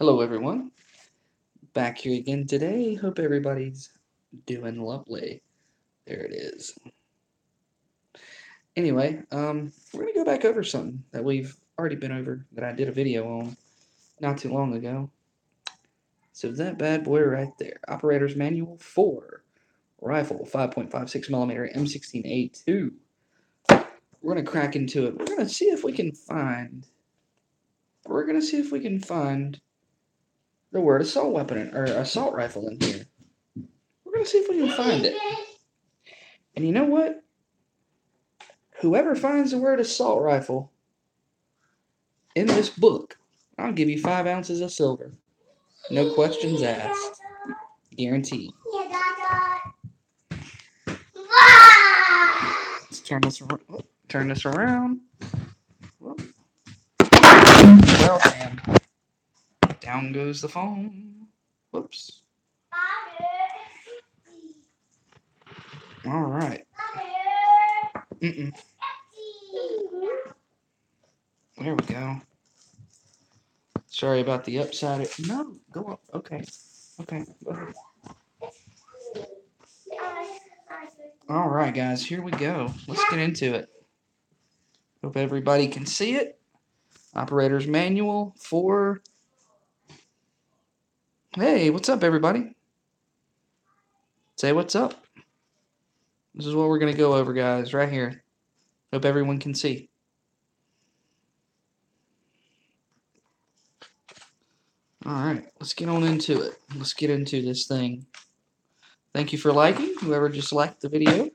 Hello, everyone. Back here again today. Hope everybody's doing lovely. There it is. Anyway, we're gonna go back over something that we've already been over that I did a video on not too long ago. So that bad boy right there, Operator's Manual 4, Rifle 5.56 millimeter M16A2. We're gonna crack into it. We're gonna see if we can find. We're gonna see if we can find the word assault weapon or assault rifle in here. We're gonna see if we can find it. And you know what? Whoever finds the word assault rifle in this book, I'll give you 5 ounces of silver. No questions asked. Guaranteed. Let's turn this around. Well, damn. Down goes the phone. Whoops. All right. There we go. Sorry about the upside. No, go up. Okay. Okay. Go ahead. All right, guys. Here we go. Let's get into it. Hope everybody can see it. Operator's Manual 4. Hey, what's up, everybody? Say what's up. This is what we're going to go over, guys, right here. Hope everyone can see. All right, let's get on into it. Let's get into this thing. Thank you for liking, whoever just liked the video.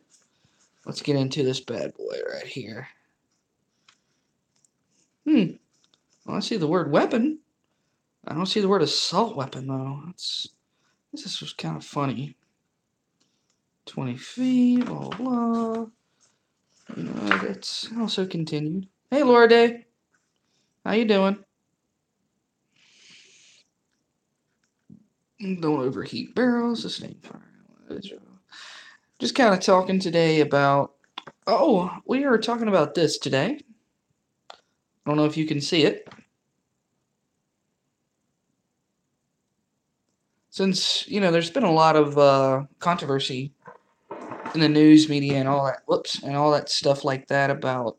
Let's get into this bad boy right here. Well, I see the word weapon. I don't see the word assault weapon, though. This was kind of funny. 20 feet, blah, blah. It's also continued. Hey, Laura Day. How you doing? Don't overheat barrels. Sustain fire. Just kind of talking today about... Oh, we are talking about this today. I don't know if you can see it. Since, there's been a lot of controversy in the news media and all that, and all that stuff like that about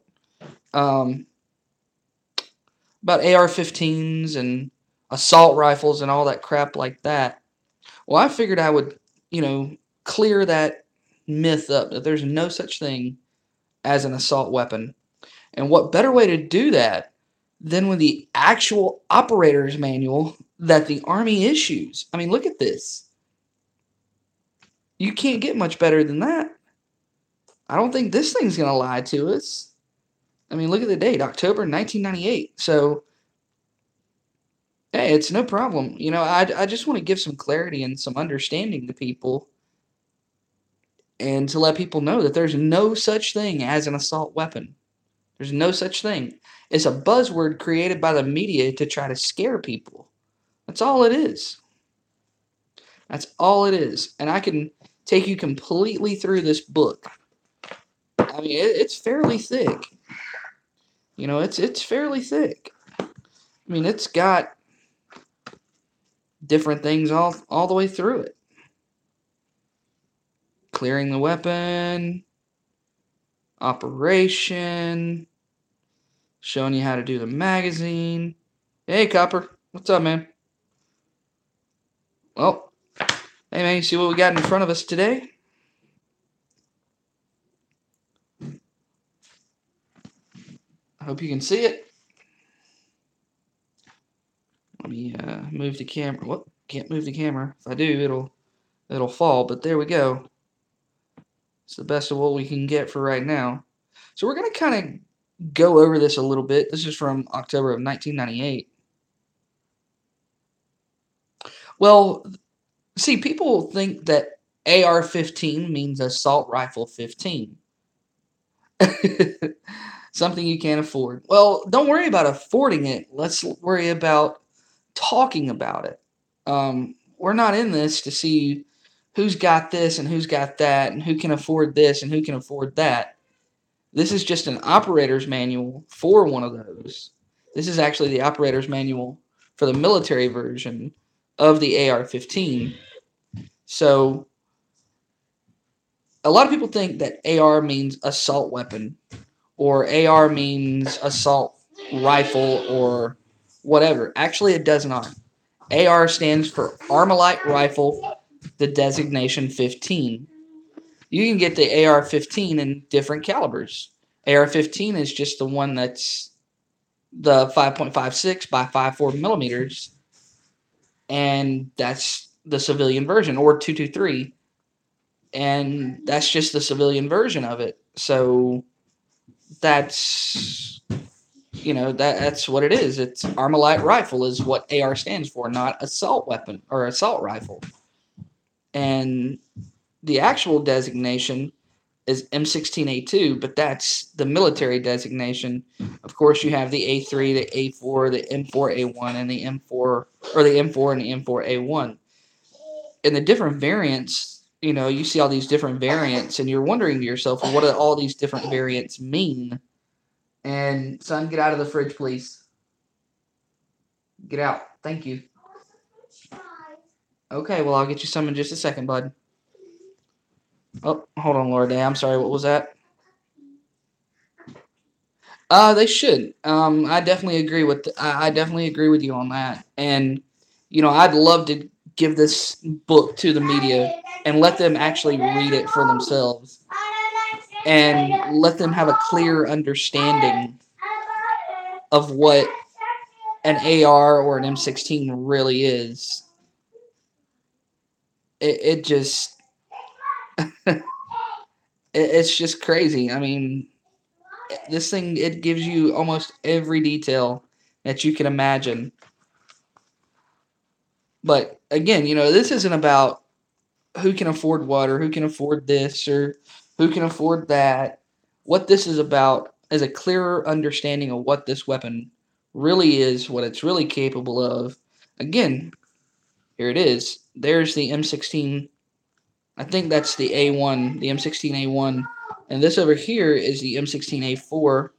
AR-15s and assault rifles and all that crap like that. Well, I figured I would, clear that myth up, that there's no such thing as an assault weapon. And what better way to do that than with the actual operator's manual that the Army issues? I mean, look at this. You can't get much better than that. I don't think this thing's going to lie to us. I mean, look at the date, October 1998. So, hey, it's no problem. I just want to give some clarity and some understanding to people and to let people know that there's no such thing as an assault weapon. There's no such thing. It's a buzzword created by the media to try to scare people. That's all it is. That's all it is. And I can take you completely through this book. I mean, it's fairly thick. It's fairly thick. I mean, it's got different things all the way through it. Clearing the weapon, operation, showing you how to do the magazine. Hey, Copper. What's up, man? Well, hey, man, you see what we got in front of us today? I hope you can see it. Let me move the camera. Whoop, can't move the camera. If I do, it'll fall, but there we go. It's the best of what we can get for right now. So we're going to kind of go over this a little bit. This is from October of 1998. Well, see, people think that AR-15 means assault rifle 15. Something you can't afford. Well, don't worry about affording it. Let's worry about talking about it. We're not in this to see who's got this and who's got that and who can afford this and who can afford that. This is just an operator's manual for one of those. This is actually the operator's manual for the military version of the AR-15. So a lot of people think that AR means assault weapon, or AR means assault rifle, or whatever. Actually, it does not. AR stands for Armalite Rifle, the designation 15. You can get the AR-15 in different calibers. AR-15 is just the one that's the 5.56 by 5.4 millimeters, and that's the civilian version, or 223, and that's just the civilian version of it. So that's, you know, that's what it is. It's Armalite Rifle is what AR stands for, not assault weapon or assault rifle. And the actual designation is M16A2, but that's the military designation. Of course, you have the A3, the A4, the M4A1, and the M4, or the M4 and the M4A1. And the different variants, you know, you see all these different variants, and you're wondering to yourself, well, what do all these different variants mean? And, son, get out of the fridge, please. Get out. Thank you. Okay, well, I'll get you some in just a second, bud. Oh, hold on, Laura Day. I'm sorry, what was that? They should. I definitely agree with. I definitely agree with you on that. And you know, I'd love to give this book to the media and let them actually read it for themselves, and let them have a clear understanding of what an AR or an M16 really is. It just it's just crazy. I mean, this thing, it gives you almost every detail that you can imagine. But again, you know, this isn't about who can afford what, or who can afford this, or who can afford that. What this is about is a clearer understanding of what this weapon really is, what it's really capable of. Again, here it is. There's the M16. I think that's the A1, the M16A1. And this over here is the M16A4.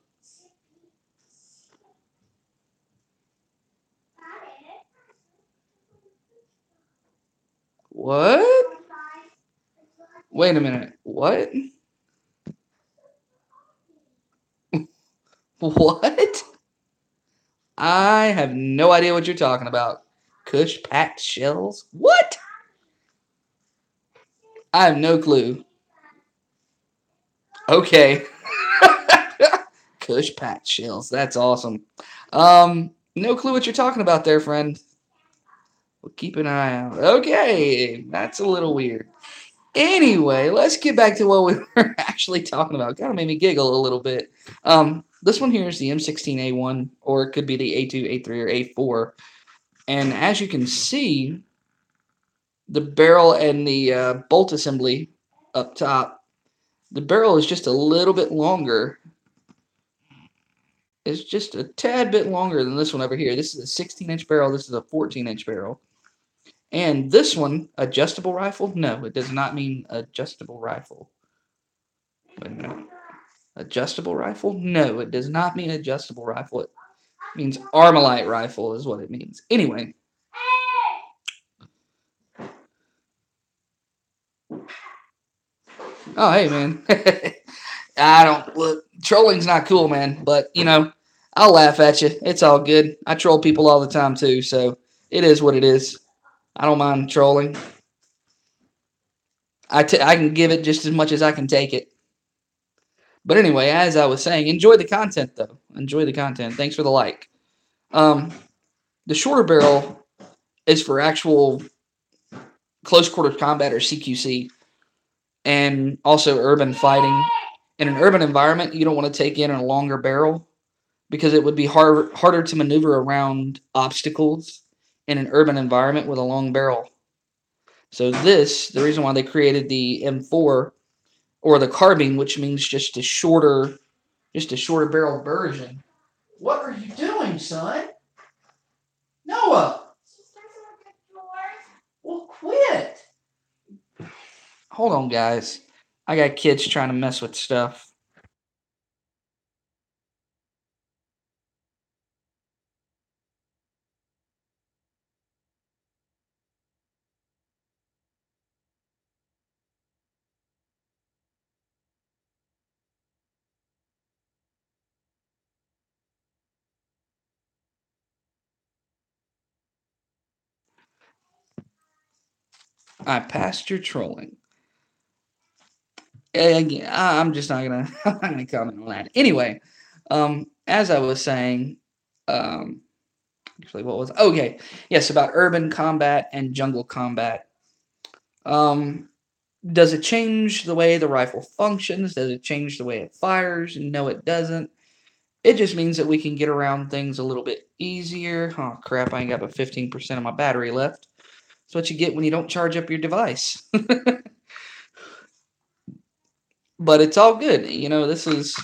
What? Wait a minute. What? What? I have no idea what you're talking about. Kush packed shells? What? I have no clue. Okay. Kush packed shells. That's awesome. No clue what you're talking about there, friend. We'll keep an eye out. Okay. That's a little weird. Anyway, let's get back to what we were actually talking about. Kind of made me giggle a little bit. This one here is the M16A1, or it could be the A2, A3, or A4. And as you can see, the barrel and the bolt assembly up top, the barrel is just a little bit longer. It's just a tad bit longer than this one over here. This is a 16-inch barrel. This is a 14-inch barrel. And this one, adjustable rifle? No, it does not mean adjustable rifle. Wait a minute. Adjustable rifle? No, it does not mean adjustable rifle. It means Armalite rifle is what it means. Anyway. Oh, hey, man. I don't look. Trolling's not cool, man. But, you know, I'll laugh at you. It's all good. I troll people all the time, too. So it is what it is. I don't mind trolling. I can give it just as much as I can take it. But anyway, as I was saying, enjoy the content, though. Enjoy the content. Thanks for the like. The shorter barrel is for actual close quarters combat, or CQC, and also urban fighting. In an urban environment, you don't want to take in a longer barrel because it would be harder to maneuver around obstacles in an urban environment with a long barrel. So the reason why they created the M4, or the carbine, which means just a shorter barrel version. What are you doing, son? Noah! Well, quit! Hold on, guys. I got kids trying to mess with stuff. I passed your trolling. Again, I'm just not gonna I'm not gonna comment on that. Anyway, as I was saying, actually, what was okay? Yes, about urban combat and jungle combat. Um, does it change the way the rifle functions? Does it change the way it fires? No, it doesn't. It just means that we can get around things a little bit easier. Oh crap! I ain't got but 15% of my battery left. That's what you get when you don't charge up your device. But it's all good. You know, this is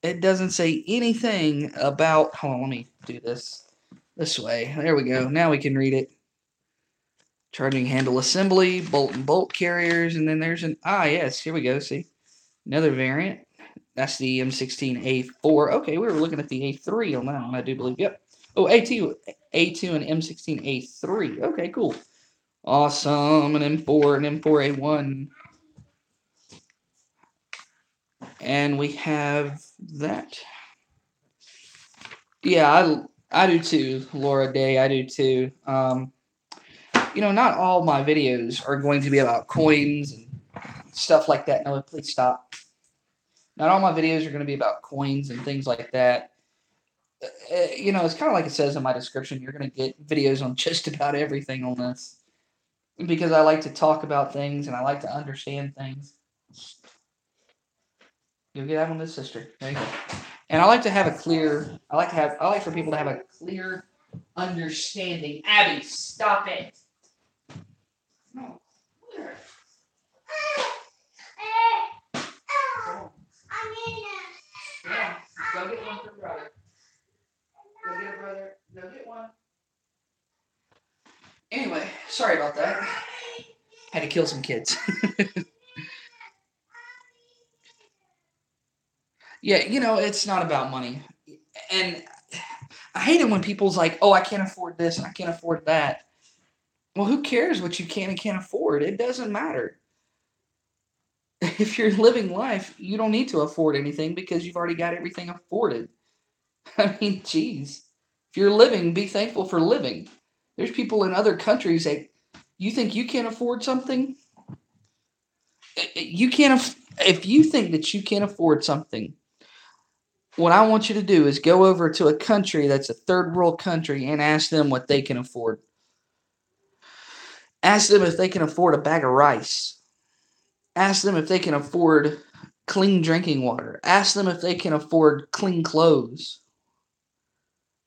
it doesn't say anything about. Hold on, let me do this way. There we go. Now we can read it. Charging handle assembly, bolt and bolt carriers, and then there's an yes, here we go. See, another variant. That's the M16A4. Okay, we were looking at the A3 on that one, I do believe. Yep. Oh, A2 and M16A3. Okay, cool. Awesome. An M4, an M4A1. And we have that. Yeah, I do too, Laura Day. I do too. Not all my videos are going to be about coins and stuff like that. No, please stop. Not all my videos are going to be about coins and things like that. It's kind of like it says in my description. You're going to get videos on just about everything on this because I like to talk about things and I like to understand things. You'll get that one, this sister. There you go. And I like to have a clear. I like for people to have a clear understanding. Abby, stop it. No. Yeah, go get one for brother. Go get a brother. Go get one. Anyway, sorry about that. Had to kill some kids. Yeah, it's not about money. And I hate it when people's like, oh, I can't afford this and I can't afford that. Well, who cares what you can and can't afford? It doesn't matter. If you're living life, you don't need to afford anything because you've already got everything afforded. I mean, geez. If you're living, be thankful for living. There's people in other countries that you think you can't afford something. You can't. If you think that you can't afford something, what I want you to do is go over to a country that's a third world country and ask them what they can afford. Ask them if they can afford a bag of rice. Ask them if they can afford clean drinking water. Ask them if they can afford clean clothes.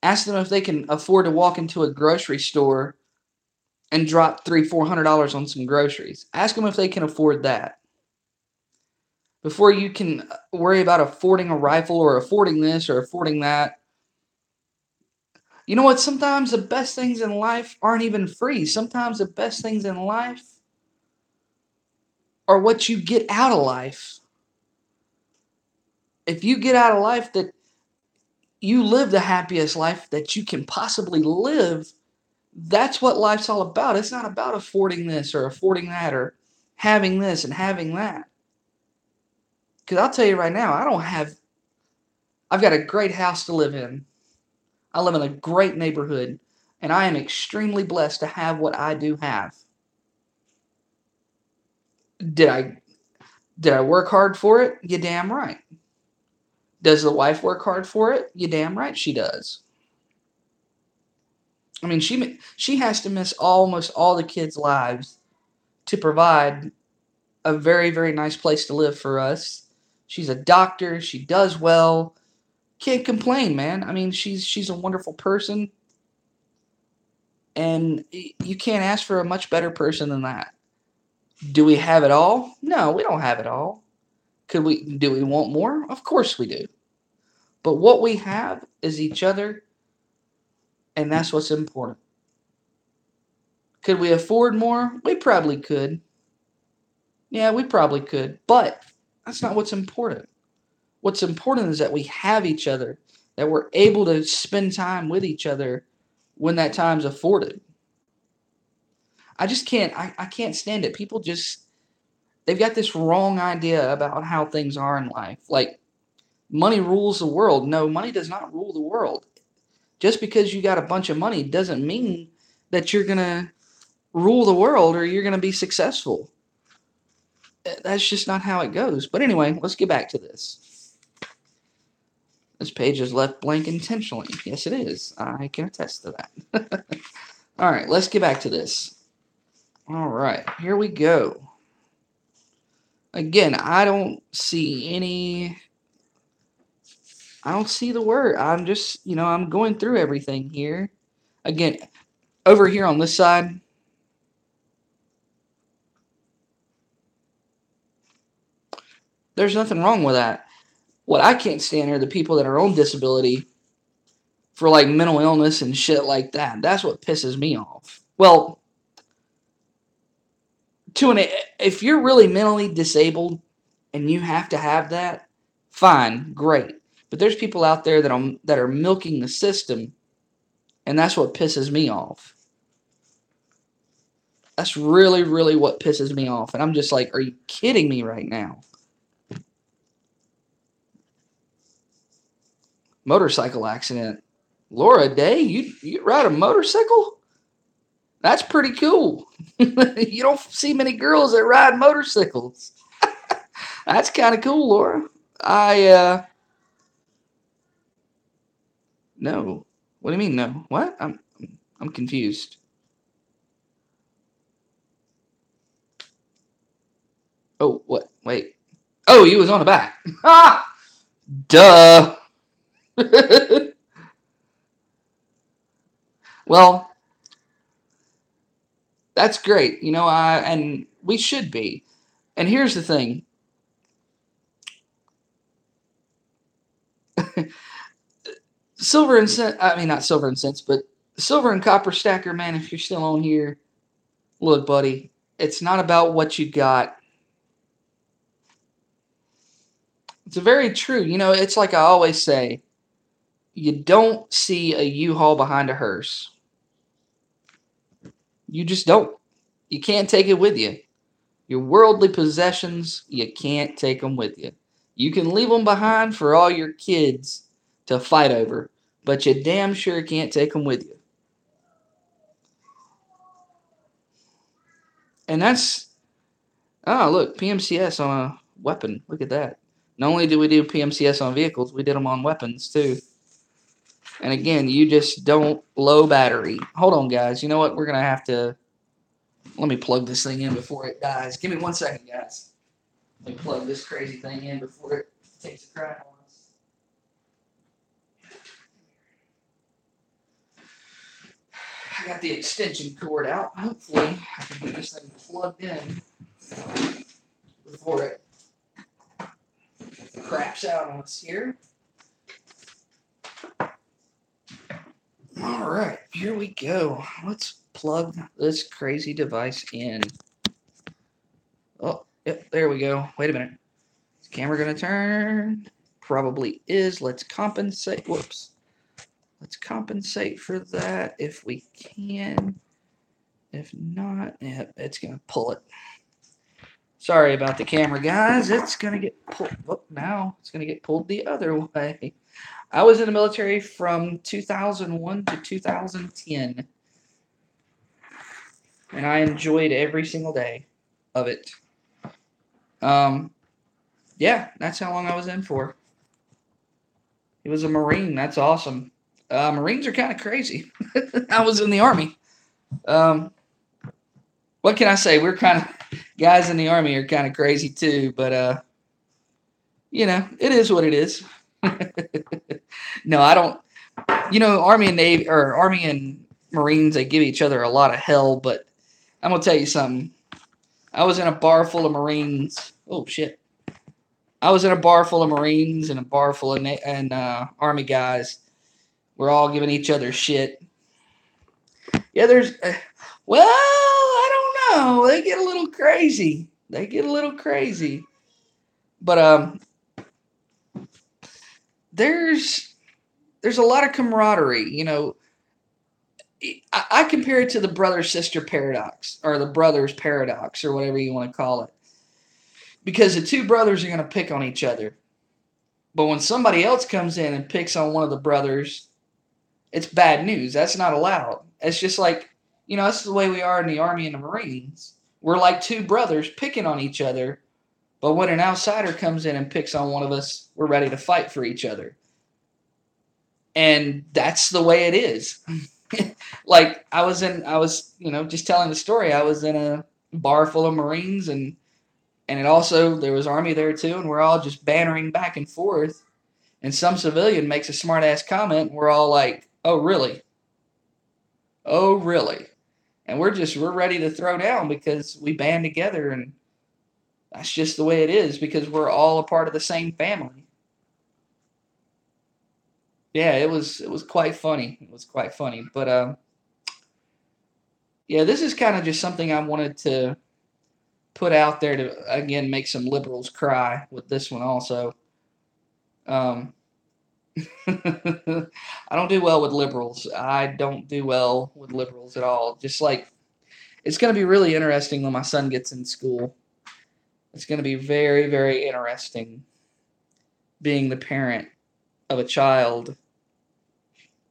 Ask them if they can afford to walk into a grocery store and drop $300-$400 on some groceries. Ask them if they can afford that. Before you can worry about affording a rifle or affording this or affording that. You know what? Sometimes the best things in life aren't even free. Sometimes the best things in life are what you get out of life. If you get out of life that you live the happiest life that you can possibly live, that's what life's all about. It's not about affording this or affording that or having this and having that. Because I'll tell you right now, I've got a great house to live in. I live in a great neighborhood, and I am extremely blessed to have what I do have. Did I work hard for it? You damn right. Does the wife work hard for it? You damn right she does. I mean, she has to miss almost all the kids' lives to provide a very, very nice place to live for us. She's a doctor. She does well. Can't complain, man. I mean, she's a wonderful person, and you can't ask for a much better person than that. Do we have it all? No, we don't have it all. Do we want more? Of course we do. But what we have is each other, and that's what's important. Could we afford more? We probably could. Yeah, we probably could. But that's not what's important. What's important is that we have each other, that we're able to spend time with each other when that time's afforded. I can't stand it. People they've got this wrong idea about how things are in life. Like, money rules the world. No, money does not rule the world. Just because you got a bunch of money doesn't mean that you're going to rule the world or you're going to be successful. That's just not how it goes. But anyway, let's get back to this. This page is left blank intentionally. Yes, it is. I can attest to that. All right, let's get back to this. All right, here we go. Again, I don't see the word. I'm just, I'm going through everything here. Again, over here on this side, there's nothing wrong with that. What I can't stand are the people that are on disability for like mental illness and shit like that. That's what pisses me off. Well, if you're really mentally disabled and you have to have that, fine, great. But there's people out there that are milking the system, and that's what pisses me off. That's really, really what pisses me off. And I'm just like, are you kidding me right now? Motorcycle accident. Laura Day, you ride a motorcycle? That's pretty cool. You don't see many girls that ride motorcycles. That's kind of cool, Laura. No. What do you mean no? What? I'm confused. Oh, what? Wait. Oh, you was on the back. Ah! Duh. Well, that's great. And we should be. And here's the thing. Silver and cent, I mean, not silver and cents, but silver and copper stacker, man, if you're still on here, look, buddy, it's not about what you got. It's very true. It's like I always say, you don't see a U-Haul behind a hearse. You just don't. You can't take it with you. Your worldly possessions, you can't take them with you. You can leave them behind for all your kids to fight over, but you damn sure can't take them with you. And that's, oh, look, PMCS on a weapon. Look at that. Not only do we do PMCS on vehicles, we did them on weapons too. And again, you just don't low battery. Hold on, guys. You know what? We're going to have to, let me plug this thing in before it dies. Give me 1 second, guys. Let me plug this crazy thing in before it takes a crap on us. I got the extension cord out. Hopefully, I can get this thing plugged in before it craps out on us here. All right, here we go. Let's plug this crazy device in. Oh, yep, there we go. Wait a minute. Is the camera going to turn? Probably is. Let's compensate. Whoops. Let's compensate for that if we can. If not, yep, it's going to pull it. Sorry about the camera, guys. It's going to get pulled. Oh, now it's going to get pulled the other way. I was in the military from 2001 to 2010. And I enjoyed every single day of it. Yeah, that's how long I was in for. He was a Marine. That's awesome. Marines are kind of crazy. I was in the Army. What can I say? We're kind of, guys in the Army are kind of crazy too, but, it is what it is. No, I don't, Army and Navy, or Army and Marines, they give each other a lot of hell, but I'm going to tell you something. I was in a bar full of Marines. Oh, shit. I was in a bar full of Marines and a bar full of Army guys. We're all giving each other shit. Yeah, well, I don't know. They get a little crazy. But there's a lot of camaraderie. I compare it to the brother-sister paradox, or the brothers paradox, or whatever you want to call it. Because the two brothers are going to pick on each other. But when somebody else comes in and picks on one of the brothers, it's bad news. That's not allowed. It's just like, that's the way we are in the Army and the Marines. We're like two brothers picking on each other, but when an outsider comes in and picks on one of us, we're ready to fight for each other. And that's the way it is. Like I was, just telling the story. I was in a bar full of Marines, and it also, there was Army there too, and we're all just bantering back and forth. And some civilian makes a smart ass comment, and we're all like, "Oh really? Oh really?" And we're ready to throw down because we band together, and that's just the way it is because we're all a part of the same family. Yeah, it was quite funny. It was quite funny, but yeah, this is kind of just something I wanted to put out there to again make some liberals cry with this one also. Um, I don't do well with liberals. I don't do well with liberals at all. Just like it's going to be really interesting when my son gets in school. It's going to be very, very interesting being the parent of a child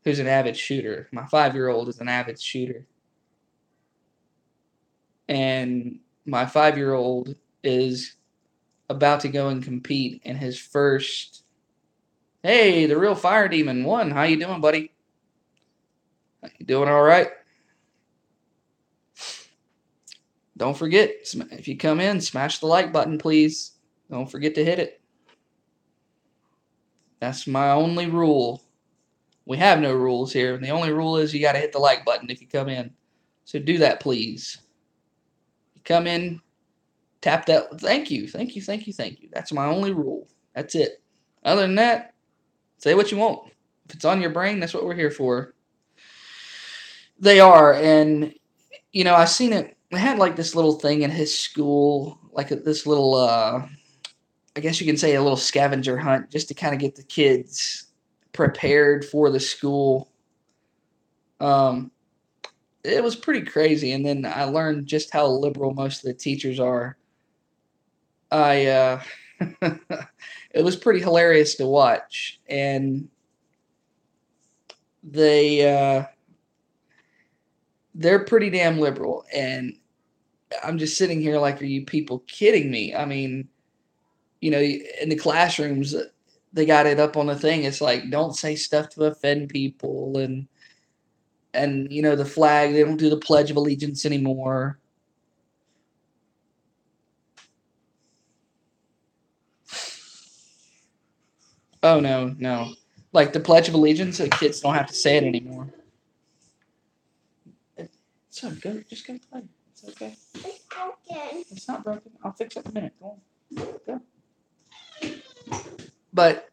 who's an avid shooter. My 5-year-old is an avid shooter. And my 5-year-old is about to go and compete in his first. Hey, the real fire demon won. How you doing, buddy? You doing all right? Don't forget, if you come in, smash the like button, please. Don't forget to hit it. That's my only rule. We have no rules here. The only rule is you got to hit the like button if you come in. So do that, please. You come in, tap that. Thank you, thank you, thank you, thank you. That's my only rule. That's it. Other than that, say what you want. If it's on your brain, that's what we're here for. They are, and I seen it. They had like this little thing in his school, like this little, I guess you can say a little scavenger hunt, just to kind of get the kids prepared for the school. Um, it was pretty crazy, and then I learned just how liberal most of the teachers are. I it was pretty hilarious to watch, and they're pretty damn liberal, and I'm just sitting here like, are you people kidding me? I mean, in the classrooms, they got it up on the thing. It's like, don't say stuff to offend people, and the flag. They don't do the Pledge of Allegiance anymore. Oh no, no. Like the Pledge of Allegiance, the kids don't have to say it anymore. So just go play. It's okay. It's broken. It's not broken. I'll fix it in a minute. Go on. Go. But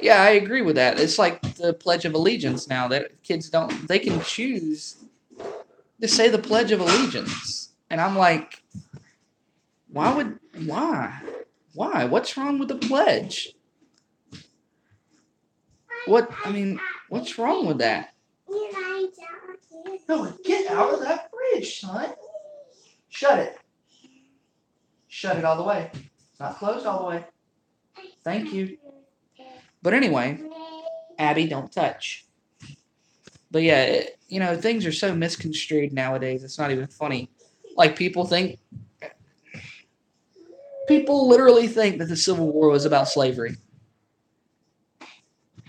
yeah, I agree with that. It's like the Pledge of Allegiance now that kids don't. They can choose to say the Pledge of Allegiance, and I'm like, why? What's wrong with the pledge? What's wrong with that? No, get out of that fridge, son. Shut it. Shut it all the way. It's not closed all the way. Thank you. But anyway, Abby, don't touch. But yeah, things are so misconstrued nowadays. It's not even funny. Like people literally think that the Civil War was about slavery.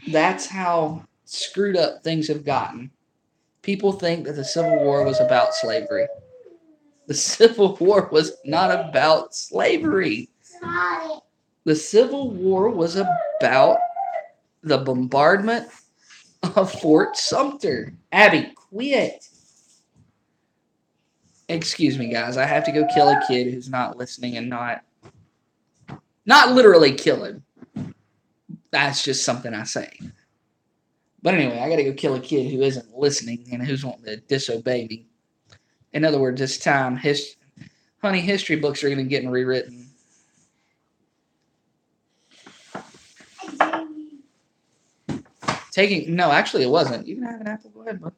That's how screwed up things have gotten. People think that the Civil War was about slavery. The Civil War was not about slavery. The Civil War was about the bombardment of Fort Sumter. Abby, quit. Excuse me, guys. I have to go kill a kid who's not listening and not literally kill him. That's just something I say. But anyway, I got to go kill a kid who isn't listening and who's wanting to disobey me. In other words, this time, history books are going to get rewritten. No, actually, it wasn't. You can have an apple. Go ahead, bud.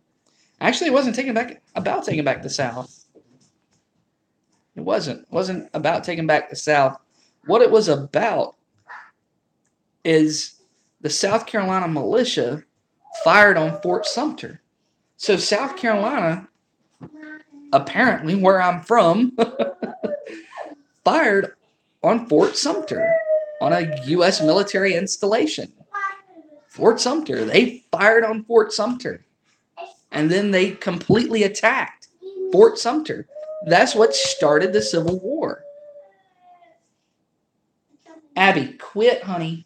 Actually, it wasn't taking back the South. It wasn't about taking back the South. What it was about is the South Carolina militia fired on Fort Sumter. So South Carolina, apparently where I'm from, fired on Fort Sumter, on a U.S. military installation. Fort Sumter. They fired on Fort Sumter. And then they completely attacked Fort Sumter. That's what started the Civil War. Abby, quit, honey.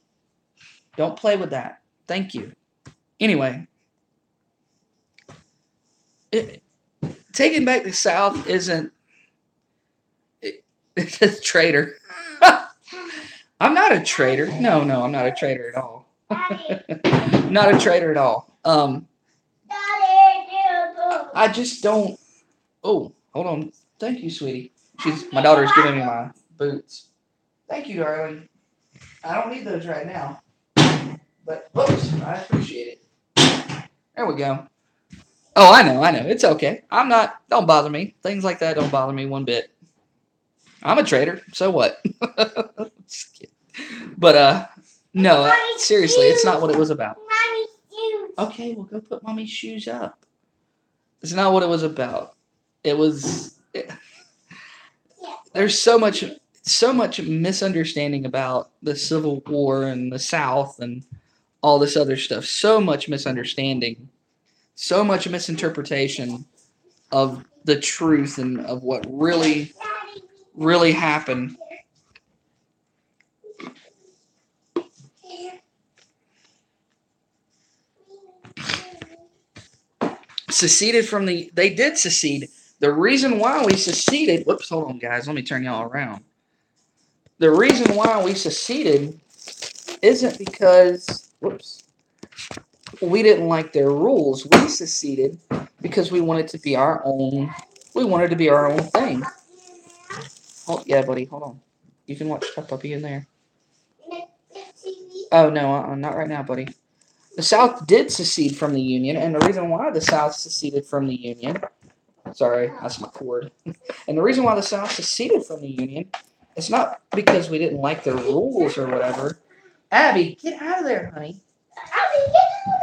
Don't play with that. Thank you. Anyway, taking back the South isn't it's a traitor. I'm not a traitor. No, I'm not a traitor at all. Not a traitor at all. I just don't. Oh, hold on. Thank you, sweetie. My daughter's giving me my boots. Thank you, darling. I don't need those right now, but whoops, I appreciate it. There we go. Oh, I know. It's okay. I'm not. Don't bother me. Things like that don't bother me one bit. I'm a traitor. So what? Just kidding. But no. Seriously, it's not what it was about. Okay, well, go put mommy's shoes up. It's not what it was about. It was. There's so much misunderstanding about the Civil War and the South and all this other stuff. So much misunderstanding. So much misinterpretation of the truth and of what really happened. They did secede. The reason why we seceded, whoops, hold on, guys. Let me turn y'all around. The reason why we seceded isn't because, we didn't like their rules. We seceded because we wanted to be our own. We wanted to be our own thing. Oh, yeah, buddy, hold on. You can watch Tuck Puppy in there. Oh, no, not right now, buddy. The South did secede from the Union, and the reason why the South seceded from the Union, sorry, that's my cord. And the reason why the South seceded from the Union, it's not because we didn't like their rules or whatever. Abby, get out of there, honey. Abby, get out of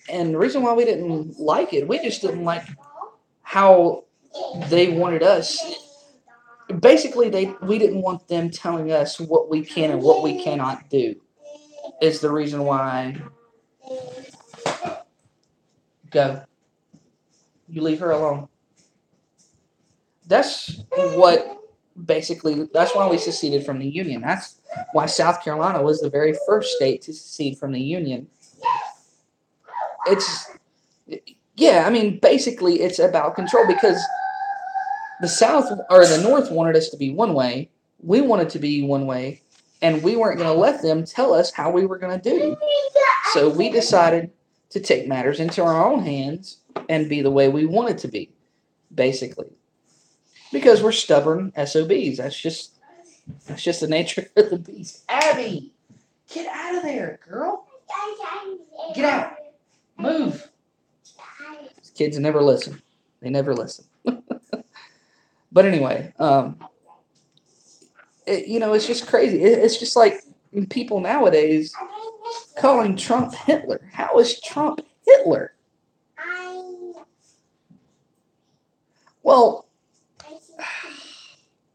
there. And the reason why we didn't like it, we just didn't like how they wanted us. Basically, we didn't want them telling us what we can and what we cannot do. Is the reason why. Go. You leave her alone. That's what basically. That's why we seceded from the Union. That's why South Carolina was the very first state to secede from the Union. I mean, basically, it's about control because the South or the North wanted us to be one way. We wanted to be one way, and we weren't going to let them tell us how we were going to do. So we decided to take matters into our own hands and be the way we wanted to be, basically. Because we're stubborn SOBs. That's just the nature of the beast. Abby, get out of there, girl. Get out. Move. These kids never listen. They never listen. But anyway, it's just crazy. It's just like people nowadays calling Trump Hitler. How is Trump Hitler? Well,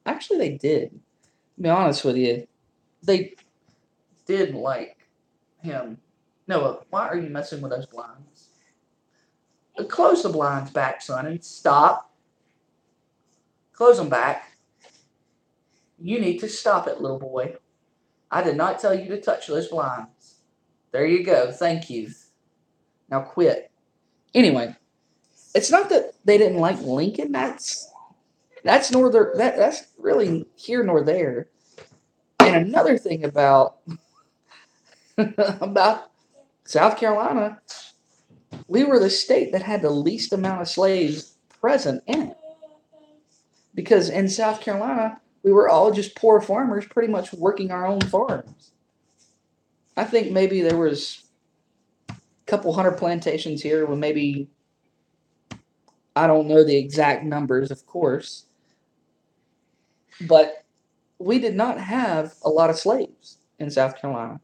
actually, they did. To be honest with you, they did like him. Noah, why are you messing with those blinds? Close the blinds back, son, and stop. Close them back. You need to stop it, little boy. I did not tell you to touch those blinds. There you go. Thank you. Now quit. Anyway, it's not that they didn't like Lincoln. That's really here nor there. And another thing about South Carolina, we were the state that had the least amount of slaves present in it. Because in South Carolina, we were all just poor farmers pretty much working our own farms. I think maybe there was a couple hundred plantations here with maybe, I don't know the exact numbers, of course, but we did not have a lot of slaves in South Carolina.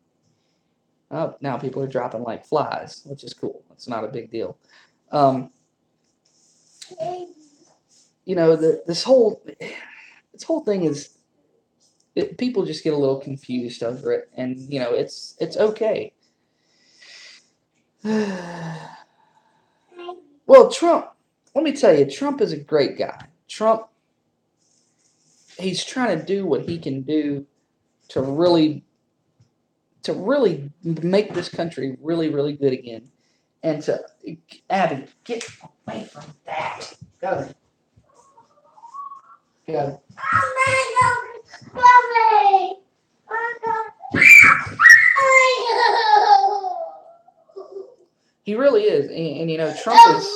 Oh, now people are dropping like flies, which is cool. It's not a big deal. Um, you know, this whole thing is people just get a little confused over it, and you know, it's okay. Well, Trump. Let me tell you, Trump is a great guy. Trump, he's trying to do what he can do to really make this country really, really good again. And to Abby, get away from that. Go. Go. He really is, and you know, Trump is.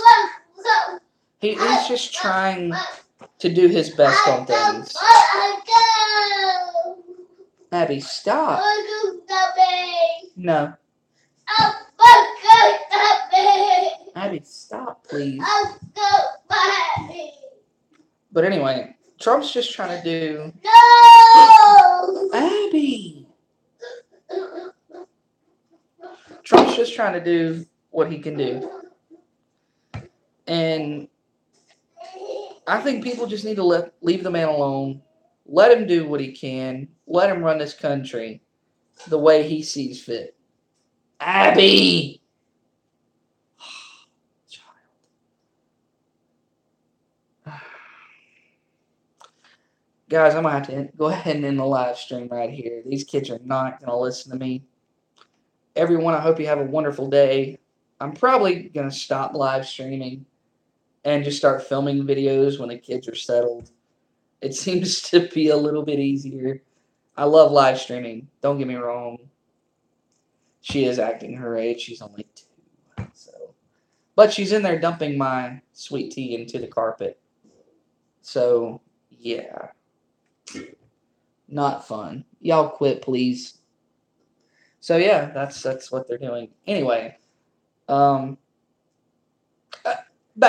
He's just trying to do his best on things. Abby, stop. No. Abby, stop, please. But anyway, Trump's just trying to do. No! Abby! Trump's just trying to do what he can do. And I think people just need to leave the man alone. Let him do what he can. Let him run this country the way he sees fit. Abby! Guys, I'm going to have to go ahead and end the live stream right here. These kids are not going to listen to me. Everyone, I hope you have a wonderful day. I'm probably going to stop live streaming and just start filming videos when the kids are settled. It seems to be a little bit easier. I love live streaming. Don't get me wrong. She is acting her age. She's only 2. But she's in there dumping my sweet tea into the carpet. So, yeah. Not fun. Y'all quit, please. So, yeah, that's what they're doing. Anyway, back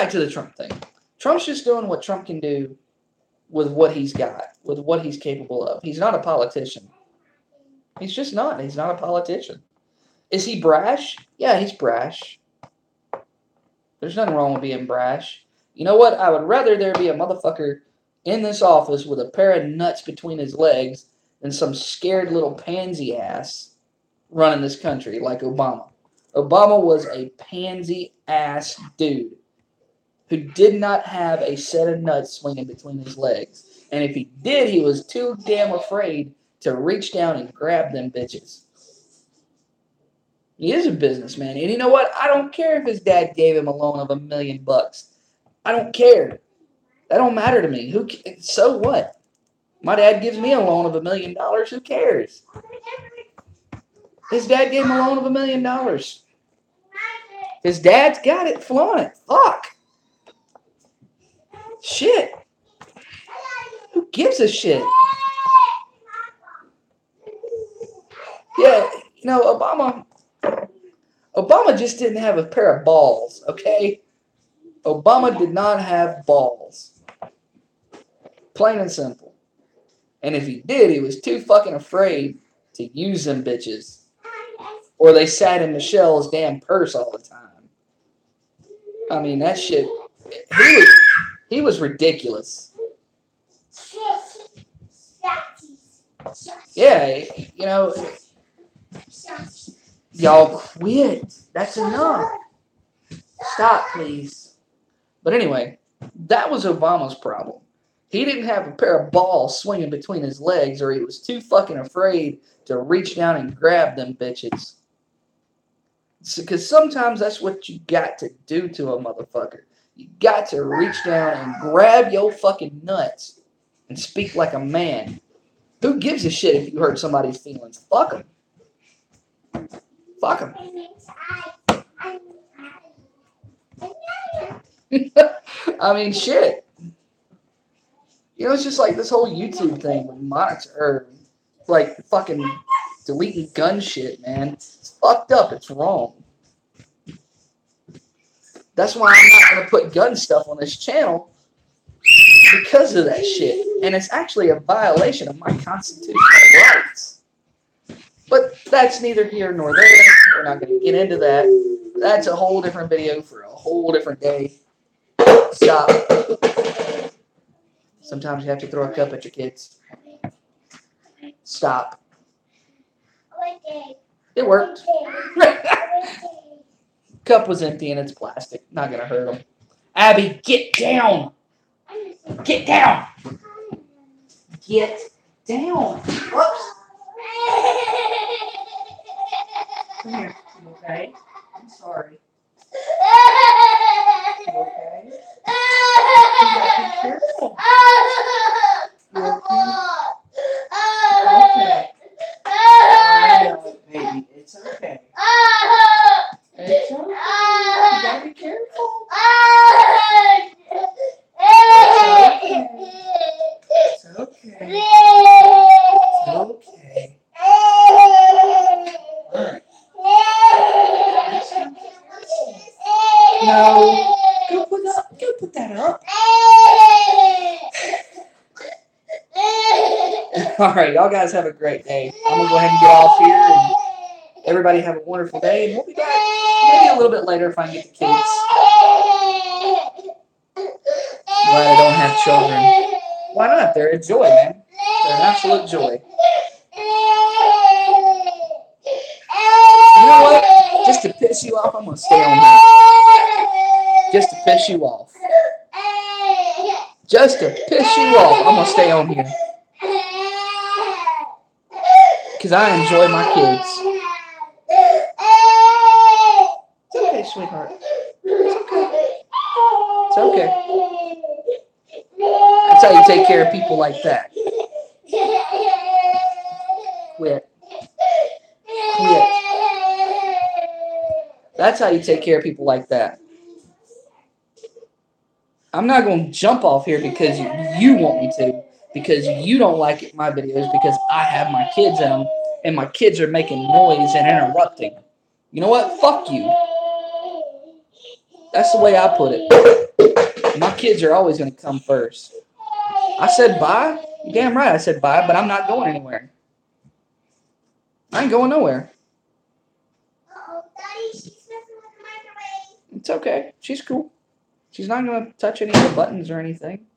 to the Trump thing. Trump's just doing what Trump can do with what he's got, with what he's capable of. He's not a politician. He's just not. He's not a politician. Is he brash? Yeah, he's brash. There's nothing wrong with being brash. You know what? I would rather there be a motherfucker in this office with a pair of nuts between his legs than some scared little pansy ass running this country like Obama. Obama was a pansy ass dude who did not have a set of nuts swinging between his legs. And if he did, he was too damn afraid to reach down and grab them bitches. He is a businessman. And you know what? I don't care if his dad gave him a loan of $1 million. I don't care. That don't matter to me. So what? My dad gives me a loan of $1 million. Who cares? His dad gave him a loan of $1 million. His dad's got it. Flaunt it. Fuck. Shit. Who gives a shit? Yeah, you know, Obama just didn't have a pair of balls, okay? Obama did not have balls. Plain and simple. And if he did, he was too fucking afraid to use them bitches. Or they sat in Michelle's damn purse all the time. I mean, that shit, he was ridiculous. Yeah, you know, y'all quit. That's enough. Stop, please. But anyway, that was Obama's problem. He didn't have a pair of balls swinging between his legs, or he was too fucking afraid to reach down and grab them bitches. Because sometimes that's what you got to do to a motherfucker. You got to reach down and grab your fucking nuts and speak like a man. Who gives a shit if you hurt somebody's feelings? Fuck them. Fuck them. I mean, shit. You know, it's just like this whole YouTube thing with monitor, like fucking deleting gun shit, man. It's fucked up. It's wrong. That's why I'm not going to put gun stuff on this channel, because of that shit. And it's actually a violation of my constitutional rights. But that's neither here nor there. We're not going to get into that. That's a whole different video for a whole different day. Stop. Sometimes you have to throw a cup at your kids. Stop. It worked. Cup was empty and it's plastic. Not going to hurt them. Abby, get down. Get down. Get down. Whoops. Come here. You okay? I'm sorry. You okay? You gotta be careful. You okay? Okay. I know, baby. It's okay. It's okay. You gotta be careful. It's okay. It's okay. Alright. No. Go put that up. Alright, y'all guys have a great day. I'm gonna go ahead and get off here and everybody have a wonderful day, and we'll be back maybe a little bit later if I can get the kids. Glad I don't have children. Why not? They're a joy, man. They're an absolute joy. You know what? Just to piss you off, I'm going to stay on here. Just to piss you off. Just to piss you off, I'm going to stay on here. Because I enjoy my kids. It's okay, sweetheart. It's okay. It's okay. That's how you take care of people like that. Quit. Quit. That's how you take care of people like that. I'm not going to jump off here because you want me to. Because you don't like my videos because I have my kids in them. And my kids are making noise and interrupting. You know what? Fuck you. That's the way I put it. My kids are always going to come first. I said bye. You're damn right I said bye, but I'm not going anywhere. I ain't going nowhere. It's okay. She's cool. She's not going to touch any of the buttons or anything.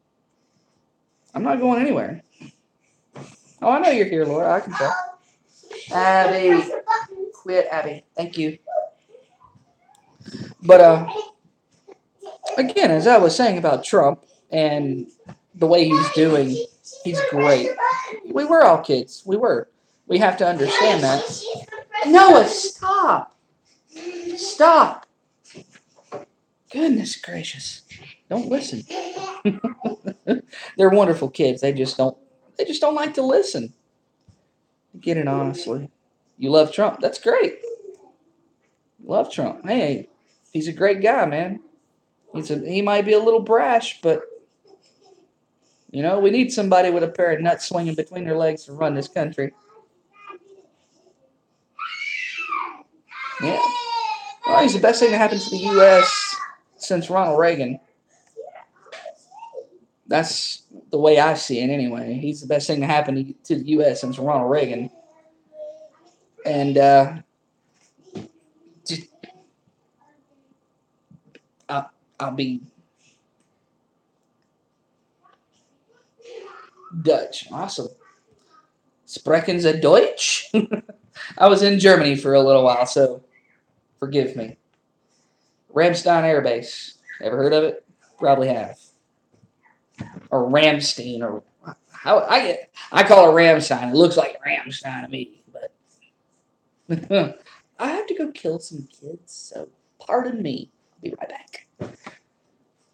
I'm not going anywhere. Oh, I know you're here, Laura. I can tell. Abby. Quit, Abby. Thank you. But, again, as I was saying about Trump and the way he's doing, he's great. We were all kids. We were. We have to understand that. Noah, stop. Stop. Goodness gracious. Don't listen. They're wonderful kids. They just don't like to listen. Get it honestly. You love Trump. That's great. You love Trump. Hey, he's a great guy, man. He might be a little brash, but you know, we need somebody with a pair of nuts swinging between their legs to run this country. Yeah. Well, he's the best thing that happened to the U.S. since Ronald Reagan. That's the way I see it anyway. He's the best thing that happened to the U.S. since Ronald Reagan. And I'll be Dutch. Awesome. Sprechen Sie Deutsch? I was in Germany for a little while, so forgive me. Ramstein Air Base. Ever heard of it? Probably have. Or Ramstein, or how I call it Ramstein. It looks like Ramstein to me, but I have to go kill some kids, so pardon me. I'll be right back.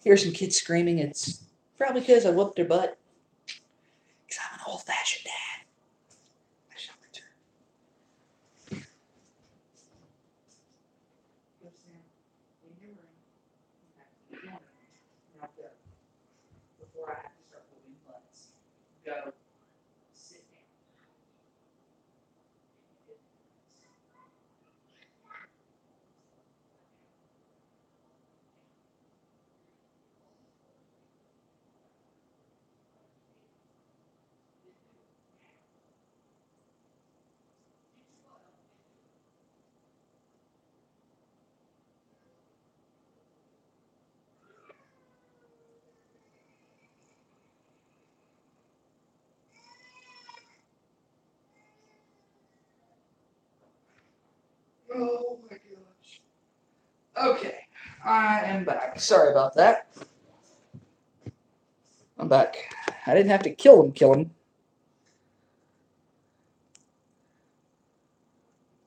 Hear some kids screaming. It's probably because I whooped their butt. Because I'm an old-fashioned dad. I shall return. Before I have to start moving butts. Go. Sit down. Oh my gosh. Okay, I am back. Sorry about that. I'm back. I didn't have to kill him.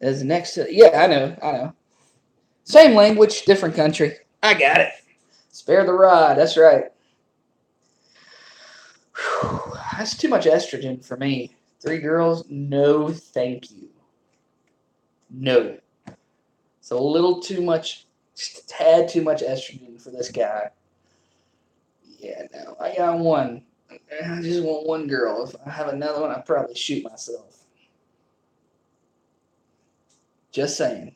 As next to, yeah, I know. Same language, different country. I got it. Spare the rod, that's right. Whew, that's too much estrogen for me. 3 girls, no thank you. No. It's a little too much, just a tad too much estrogen for this guy. Yeah, no. I got one. I just want one girl. If I have another one, I'd probably shoot myself. Just saying.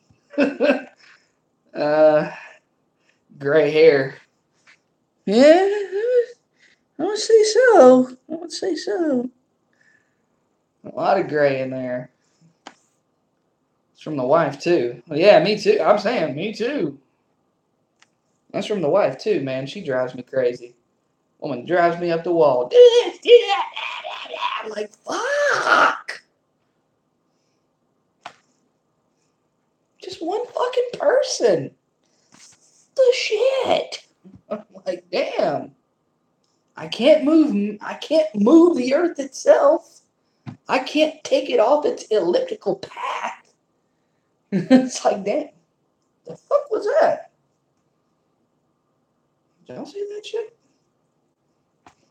uh, gray hair. Yeah, I would say so. I would say so. A lot of gray in there. It's from the wife, too. Well, yeah, me too. I'm saying, me too. That's from the wife, too, man. She drives me crazy. Woman drives me up the wall. Do this, do that. I'm like, fuck. Just one fucking person. The shit. I'm like, damn. I can't move the earth itself. I can't take it off its elliptical path. It's like, damn. The fuck was that? Did y'all see that shit?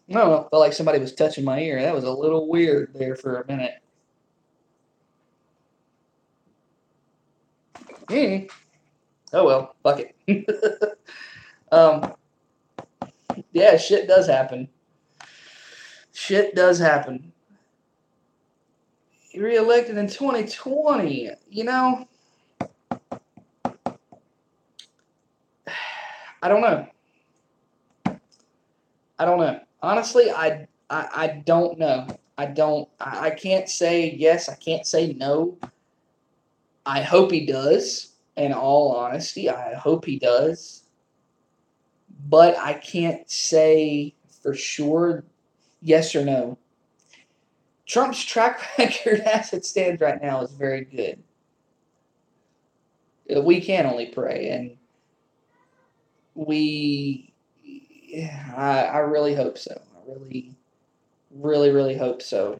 No, felt like somebody was touching my ear. That was a little weird there for a minute. Oh well, fuck it. Yeah, shit does happen. Shit does happen. Re-elected in 2020. You know, I don't know. Honestly, I don't know. I can't say yes. I can't say no. I hope he does. In all honesty, I hope he does. But I can't say for sure yes or no. Trump's track record as it stands right now is very good. We can only pray, and I really hope so. I really hope so.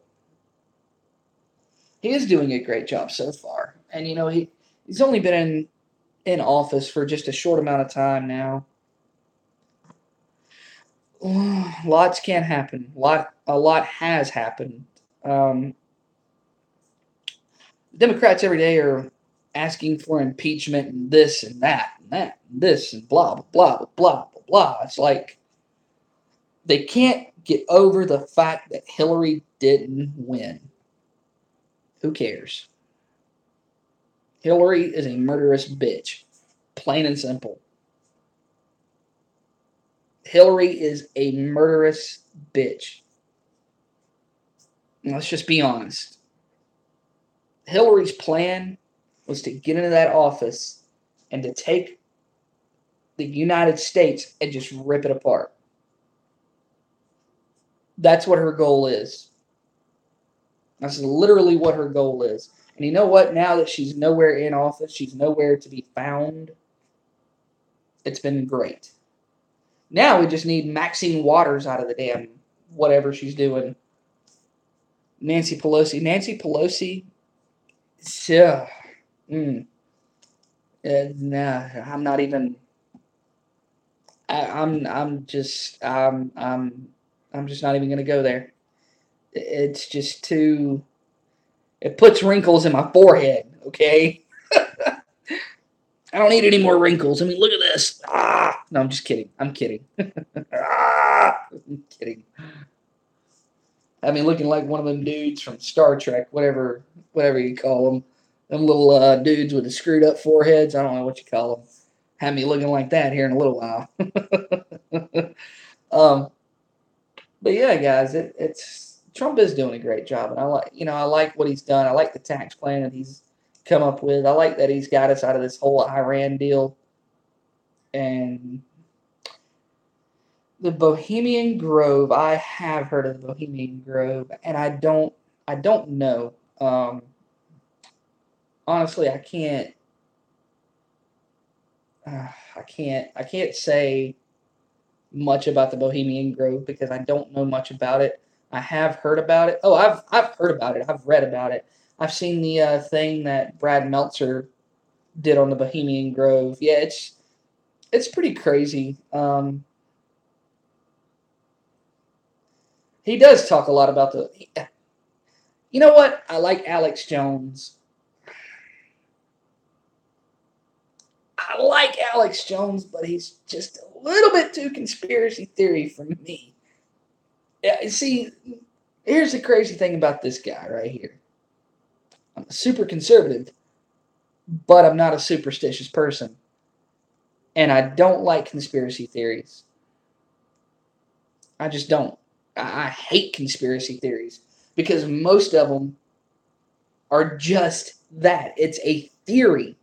He is doing a great job so far, and he's only been in office for just a short amount of time now. Lots can happen. A lot has happened. Democrats every day are asking for impeachment and this and that and that and this and blah blah blah blah blah blah. It's like they can't get over the fact that Hillary didn't win. Who cares? Hillary is a murderous bitch. Plain and simple. Hillary is a murderous bitch. Let's just be honest. Hillary's plan was to get into that office and to take the United States and just rip it apart. That's what her goal is. That's literally what her goal is. And you know what? Now that she's nowhere in office, she's nowhere to be found, it's been great. Now we just need Maxine Waters out of the damn whatever she's doing. Nancy Pelosi. Yeah. Nah, I'm not even. I'm just not even gonna go there. It's just too. It puts wrinkles in my forehead. Okay. I don't need any more wrinkles. I mean, look at this. No, I'm just kidding. I'm kidding. I'm kidding. I mean, looking like one of them dudes from Star Trek, whatever you call them. Them little dudes with the screwed up foreheads. I don't know what you call them. Have me looking like that here in a little while. But yeah, guys, it's Trump is doing a great job, and I like what he's done. I like the tax plan that he's come up with. I like that he's got us out of this whole Iran deal, and the Bohemian Grove. I have heard of the Bohemian Grove, and I don't know. Honestly, I can't I can't say much about the Bohemian Grove because I don't know much about it. I have heard about it. Oh, I've heard about it. I've read about it. I've seen the thing that Brad Meltzer did on the Bohemian Grove. Yeah, it's pretty crazy. He does talk a lot about you know what? I like Alex Jones. I like Alex Jones, but he's just a little bit too conspiracy theory for me. Yeah, see, here's the crazy thing about this guy right here. I'm a super conservative, but I'm not a superstitious person. And I don't like conspiracy theories. I just don't. I hate conspiracy theories because most of them are just that. It's a theory,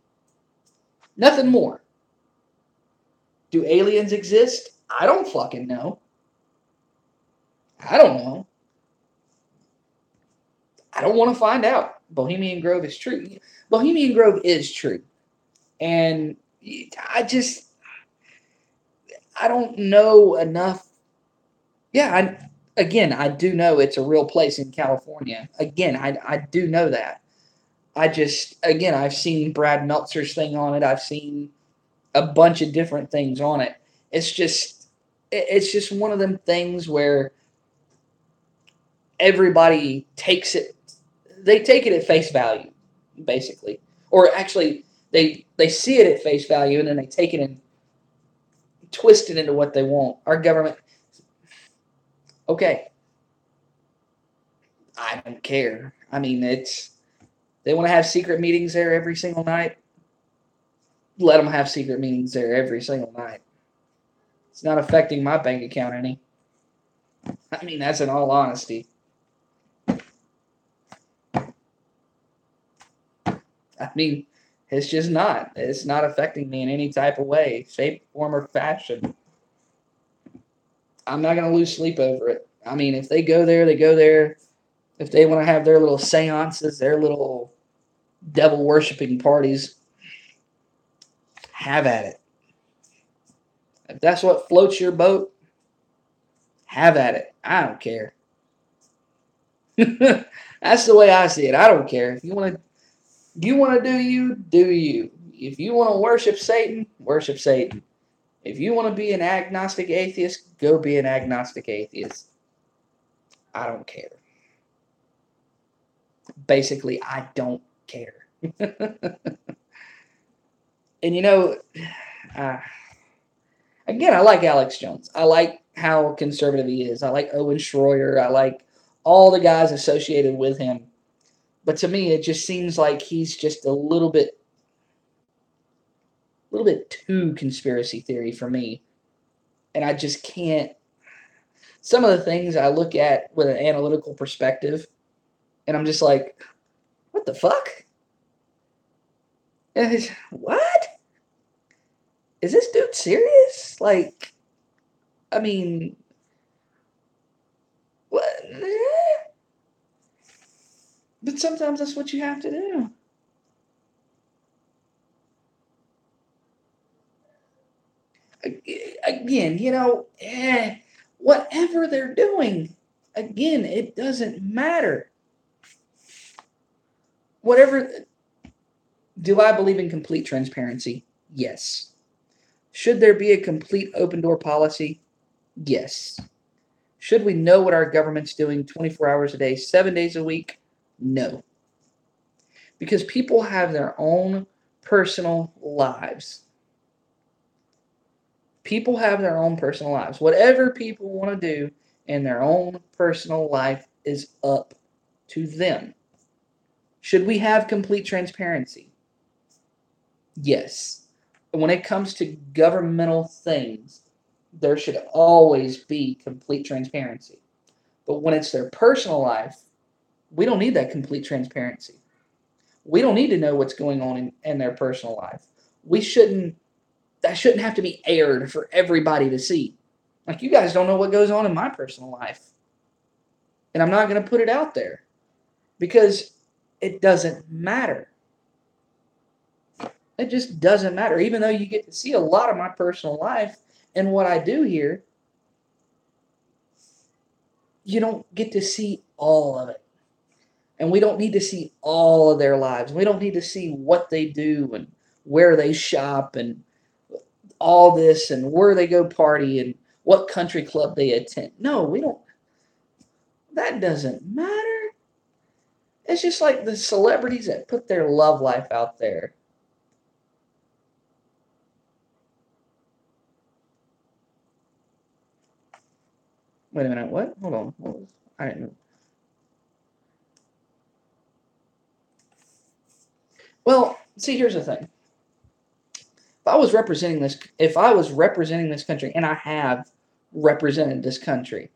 nothing more. Do aliens exist? I don't fucking know. I don't know. I don't want to find out. Bohemian Grove is true. Bohemian Grove is true. And I don't know enough. Yeah, I do know it's a real place in California. Again, I do know that. I've seen Brad Meltzer's thing on it. I've seen a bunch of different things on it. It's just one of them things where everybody takes it. They take it at face value, basically, or actually, they see it at face value and then they take it and twist it into what they want. Our government, okay, I don't care. I mean, they want to have secret meetings there every single night. Let them have secret meetings there every single night. It's not affecting my bank account any. I mean, that's in all honesty. I mean, it's just not. It's not affecting me in any type of way, shape, form, or fashion. I'm not going to lose sleep over it. I mean, if they go there, they go there. If they want to have their little seances, their little devil worshiping parties, have at it. If that's what floats your boat, have at it. I don't care. That's the way I see it. I don't care. If you want to do you, do you. If you want to worship Satan, worship Satan. If you want to be an agnostic atheist, go be an agnostic atheist. I don't care. Basically, I don't care. And uh, again, I like Alex Jones. I like how conservative he is. I like Owen Schroyer. I like all the guys associated with him. But to me, it just seems like he's just a little bit too conspiracy theory for me. And I just can't. Some of the things I look at with an analytical perspective, and I'm just like, what the fuck? What? Is this dude serious? Like, I mean, what? But sometimes that's what you have to do. Again, whatever they're doing, again, it doesn't matter. Whatever. Do I believe in complete transparency? Yes. Should there be a complete open door policy? Yes. Should we know what our government's doing 24 hours a day, 7 days a week? No. Because people have their own personal lives. People have their own personal lives. Whatever people want to do in their own personal life is up to them. Should we have complete transparency? Yes. When it comes to governmental things, there should always be complete transparency. But when it's their personal life, we don't need that complete transparency. We don't need to know what's going on in their personal life. That shouldn't have to be aired for everybody to see. Like, you guys don't know what goes on in my personal life. And I'm not going to put it out there because it doesn't matter. It just doesn't matter. Even though you get to see a lot of my personal life and what I do here, you don't get to see all of it. And we don't need to see all of their lives. We don't need to see what they do and where they shop and all this and where they go party and what country club they attend. No, we don't. That doesn't matter. It's just like the celebrities that put their love life out there. Wait a minute. What? Hold on. What was, I didn't know. Well, see, here's the thing. If I was representing this country, and I have represented this country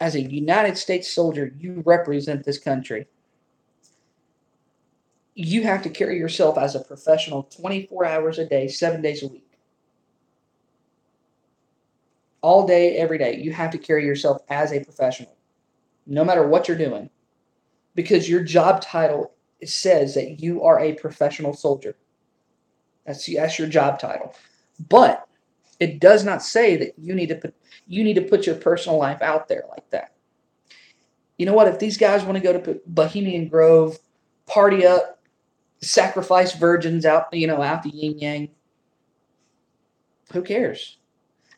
as a United States soldier, you represent this country. You have to carry yourself as a professional 24 hours a day, 7 days a week. All day, every day, you have to carry yourself as a professional, no matter what you're doing, because your job title says that you are a professional soldier. That's your job title. But it does not say that you need to put your personal life out there like that. You know what? If these guys want to go to Bohemian Grove, party up, sacrifice virgins out, out the yin yang, who cares?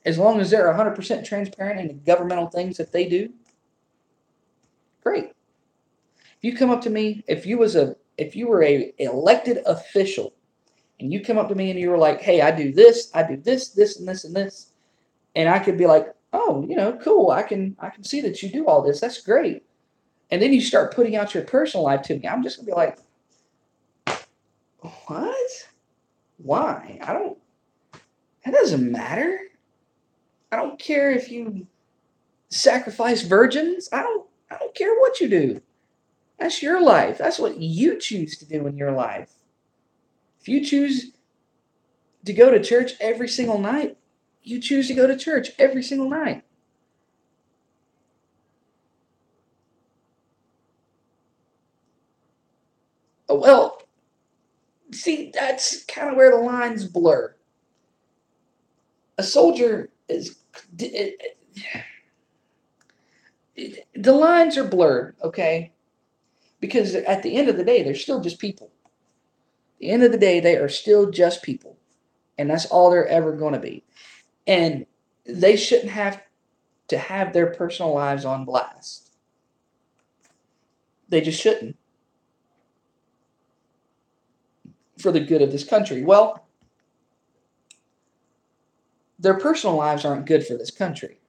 As long as they're 100% transparent in the governmental things that they do, great. If you come up to me, if you were a elected official, and you come up to me and you were like, "Hey, I do this, this, and this, and this," and I could be like, "Oh, cool. I can see that you do all this. That's great." And then you start putting out your personal life to me. I'm just gonna be like, "What? Why? I don't. That doesn't matter. I don't care if you sacrifice virgins. I don't care what you do. That's your life. That's what you choose to do in your life. If you choose to go to church every single night, you choose to go to church every single night." Oh, well, see, that's kind of where the lines blur. A soldier is. The lines are blurred, okay? Because at the end of the day, they're still just people. At the end of the day, they are still just people. And that's all they're ever going to be. And they shouldn't have to have their personal lives on blast. They just shouldn't. For the good of this country. Well, their personal lives aren't good for this country.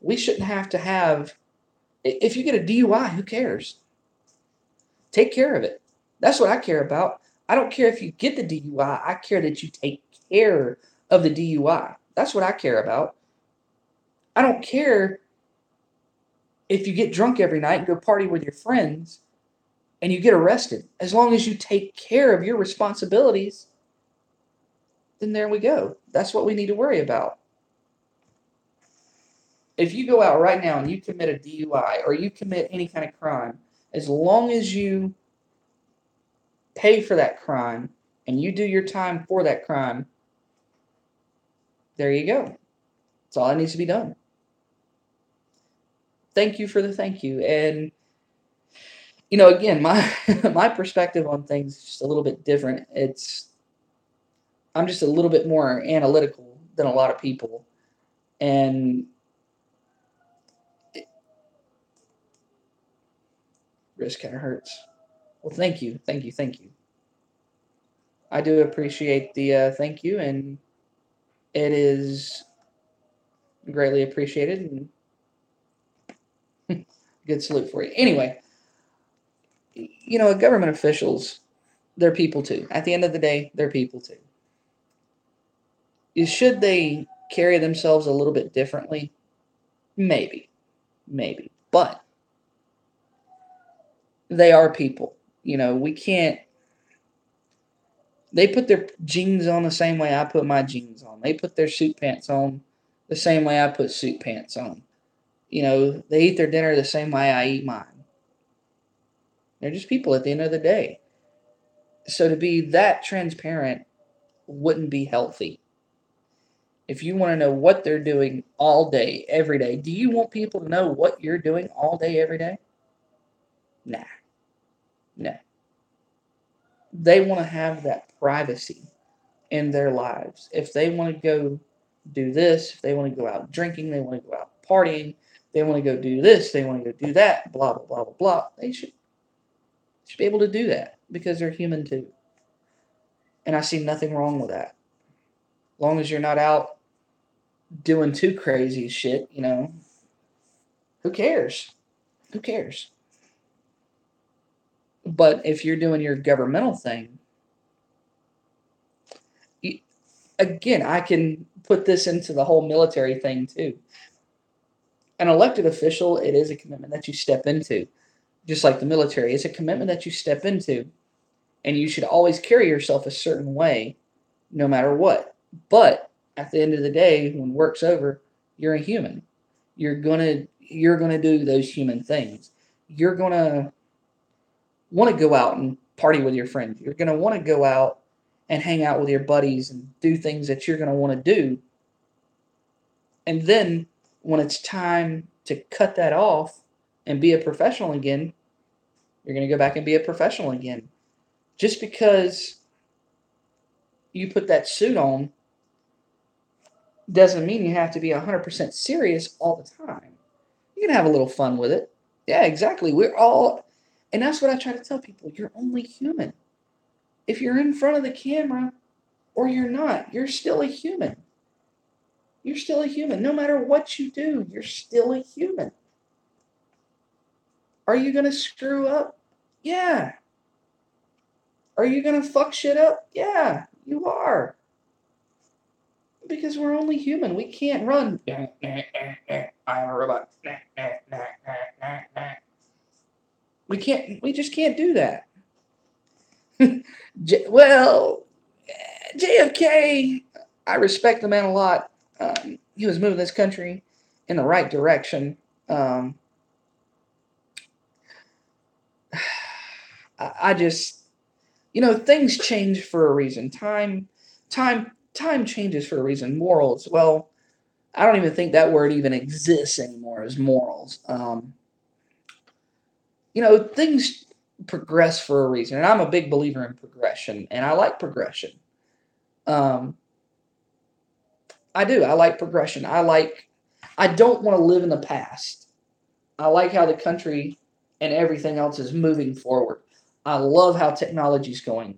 We shouldn't have to have. If you get a DUI, who cares? Take care of it. That's what I care about. I don't care if you get the DUI. I care that you take care of the DUI. That's what I care about. I don't care if you get drunk every night and go party with your friends and you get arrested. As long as you take care of your responsibilities, then there we go. That's what we need to worry about. If you go out right now and you commit a DUI or you commit any kind of crime, as long as you pay for that crime and you do your time for that crime, there you go. That's all that needs to be done. Thank you for the thank you. And again, my my perspective on things is just a little bit different. I'm just a little bit more analytical than a lot of people. And wrist kind of hurts. Well, thank you. Thank you. Thank you. I do appreciate the thank you, and it is greatly appreciated, and good salute for you. Anyway, government officials, they're people too. At the end of the day, they're people too. Should they carry themselves a little bit differently? Maybe. Maybe. But they are people. We can't. They put their jeans on the same way I put my jeans on. They put their suit pants on the same way I put suit pants on. They eat their dinner the same way I eat mine. They're just people at the end of the day. So to be that transparent wouldn't be healthy. If you want to know what they're doing all day, every day, do you want people to know what you're doing all day, every day? Nah, no. They want to have that privacy in their lives. If they want to go do this, if they want to go out drinking, they want to go out partying, they want to go do this, they want to go do that, blah, blah, blah, blah, blah, they should be able to do that because they're human too. And I see nothing wrong with that. As long as you're not out doing too crazy shit, who cares? Who cares? But if you're doing your governmental thing, again, I can put this into the whole military thing too. An elected official, it is a commitment that you step into. Just like the military, it's a commitment that you step into. And you should always carry yourself a certain way, no matter what. But at the end of the day, when work's over, you're a human. You're gonna do those human things. You're gonna want to go out and party with your friends. You're gonna want to go out and hang out with your buddies and do things that you're gonna want to do. And then when it's time to cut that off and be a professional again, you're gonna go back and be a professional again. Just because you put that suit on doesn't mean you have to be 100% serious all the time. You can have a little fun with it. Yeah, exactly. And that's what I try to tell people. You're only human. If you're in front of the camera or you're not, you're still a human. You're still a human. No matter what you do, you're still a human. Are you going to screw up? Yeah. Are you going to fuck shit up? Yeah, you are. Because we're only human. We can't run. I am a robot. We just can't do that. Well, JFK, I respect the man a lot. He was moving this country in the right direction. I just, things change for a reason. Time changes for a reason. Morals, well, I don't even think that word even exists anymore as morals. Things progress for a reason, and I'm a big believer in progression, and I like progression. Um, I do. I like progression. I don't want to live in the past. I like how the country and everything else is moving forward. I love how technology's going.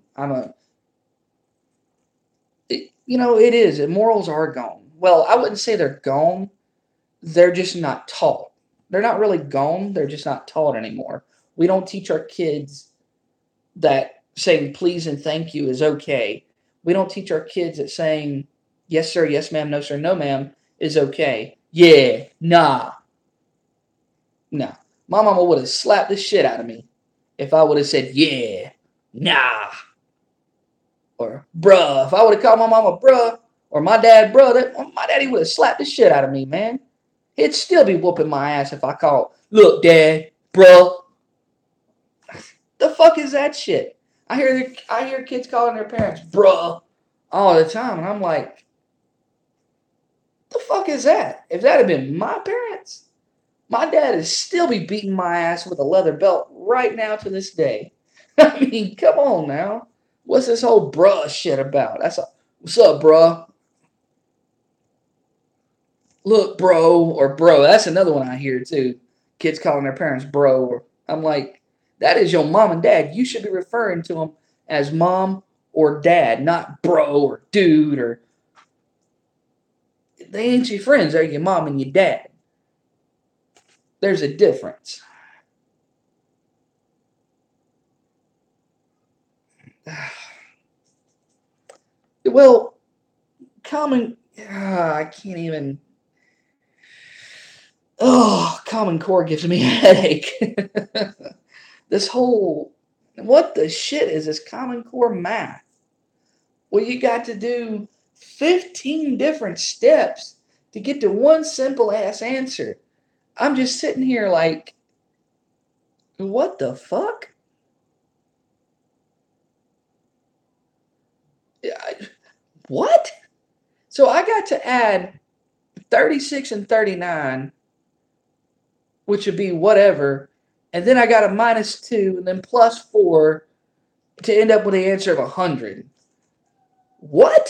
It is. Morals are gone. Well, I wouldn't say they're gone. They're just not taught. They're not really gone. They're just not taught anymore. We don't teach our kids that saying please and thank you is okay. We don't teach our kids that saying yes sir, yes ma'am, no sir, no ma'am is okay. Yeah, nah. No. My mama would have slapped the shit out of me if I would have said yeah, nah, or bruh. If I would have called my mama bruh or my dad bruh, my daddy would have slapped the shit out of me, man. He'd still be whooping my ass if I called, look, dad, bruh. The fuck is that shit? I hear kids calling their parents bruh all the time, and I'm like, the fuck is that? If that had been my parents, my dad would still be beating my ass with a leather belt right now to this day. I mean, come on now. What's this whole bruh shit about? What's up, bruh? Look, bro, or bro. That's another one I hear too. Kids calling their parents bro. I'm like, that is your mom and dad. You should be referring to them as mom or dad, not bro or dude or. They ain't your friends. They're your mom and your dad. There's a difference. Well, common. I can't even. Oh, Common Core gives me a headache. This whole. What the shit is this Common Core math? Well, you got to do 15 different steps to get to one simple ass answer. I'm just sitting here like, what the fuck? What? So I got to add 36 and 39, which would be whatever, and then I got a -2 and then +4 to end up with the answer of 100. What?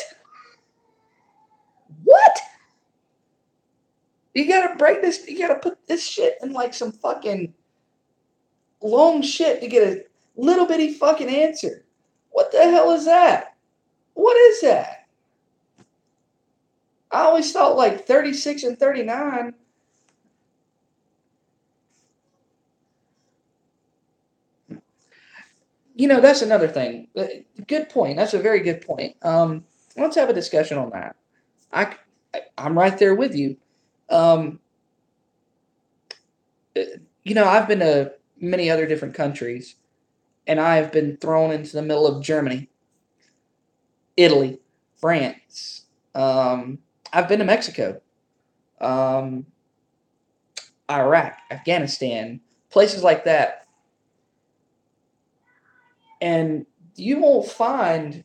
What? You gotta break this. You gotta put this shit in like some fucking long shit to get a little bitty fucking answer. What the hell is that? What is that? I always thought like 36 and 39. That's another thing. Good point. That's a very good point. Let's have a discussion on that. I, I'm right there with you. Um, I've been to many other different countries, and I have been thrown into the middle of Germany, Italy, France. I've been to Mexico, um, Iraq, Afghanistan, places like that. And you won't find,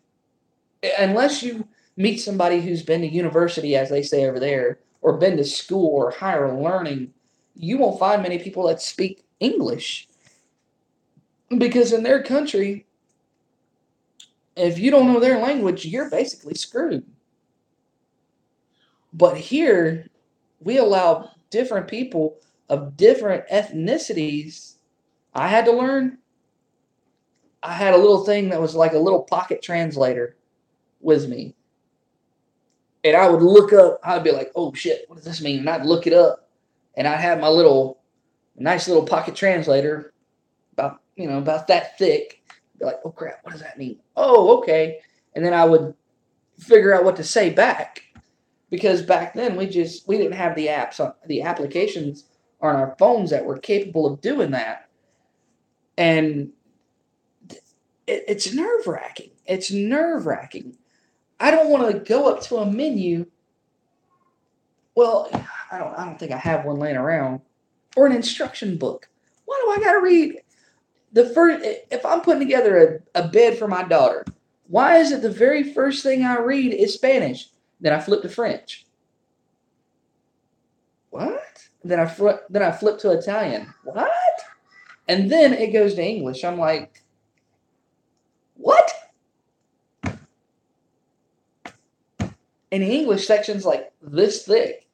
unless you meet somebody who's been to university, as they say over there, or been to school or higher learning, you won't find many people that speak English. Because in their country, if you don't know their language, you're basically screwed. But here, we allow different people of different ethnicities. I had to learn. I had a little thing that was like a little pocket translator with me. And I would look up, I'd be like, oh shit, what does this mean? And I'd look it up. And I'd have my nice little pocket translator about that thick. Be like, oh crap, what does that mean? Oh, okay. And then I would figure out what to say back. Because back then we didn't have the applications on our phones that were capable of doing that. And it's nerve wracking. It's nerve wracking. I don't want to go up to a menu. Well, I don't think I have one laying around, or an instruction book. Why do I got to read the first? If I'm putting together a bed for my daughter, why is it the very first thing I read is Spanish? Then I flip to French. What? Then I flip to Italian. What? And then it goes to English. I'm like, what? And the English section's like this thick.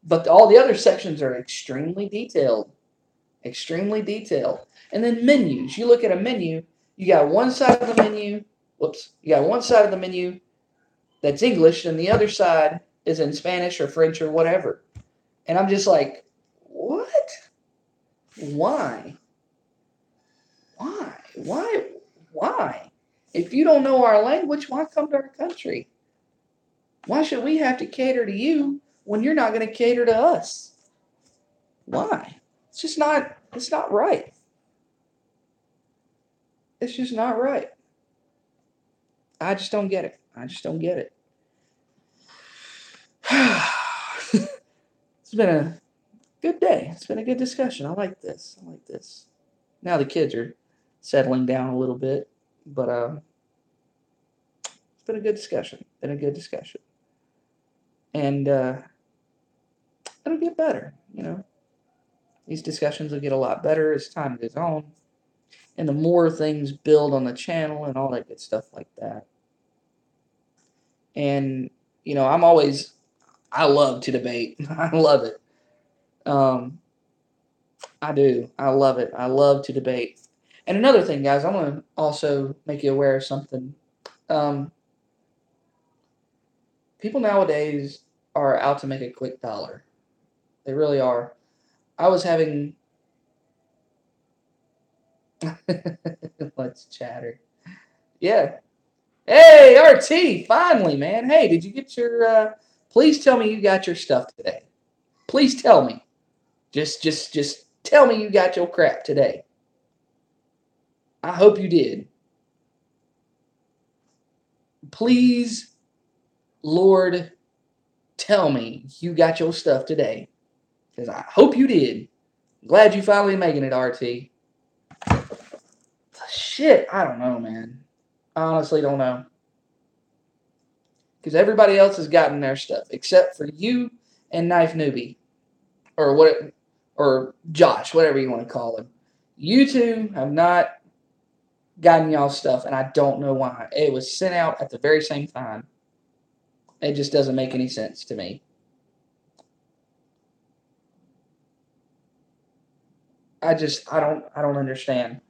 But all the other sections are extremely detailed. Extremely detailed. And then menus. You look at a menu, you got one side of the menu. You got one side of the menu that's English, and the other side is in Spanish or French or whatever. And I'm just like, what? Why? Why? Why? If you don't know our language, why come to our country? Why should we have to cater to you when you're not going to cater to us? Why? It's not right. It's just not right. I just don't get it. I just don't get it. It's been a good day. It's been a good discussion. I like this. Now the kids are settling down a little bit, but it's been a good discussion. And it'll get better. These discussions will get a lot better as time goes on, and the more things build on the channel and all that good stuff like that. And I love to debate. I love it. I do. I love it. I love to debate. And another thing, guys, I'm going to also make you aware of something. Um, People nowadays are out to make a quick dollar. They really are. I was having. Let's chatter. Yeah. Hey, RT, finally, man. Hey, did you get your. Please tell me you got your stuff today. Please tell me. Just tell me you got your crap today. I hope you did. Please, Lord, tell me you got your stuff today. Because I hope you did. Glad you finally making it, RT. Shit, I don't know, man. I honestly don't know. because everybody else has gotten their stuff except for you and Knife Newbie, or what, or Josh, whatever you want to call him. You two have not gotten y'all stuff, and I don't know why. It was sent out at the very same time. It just doesn't make any sense to me. I don't understand.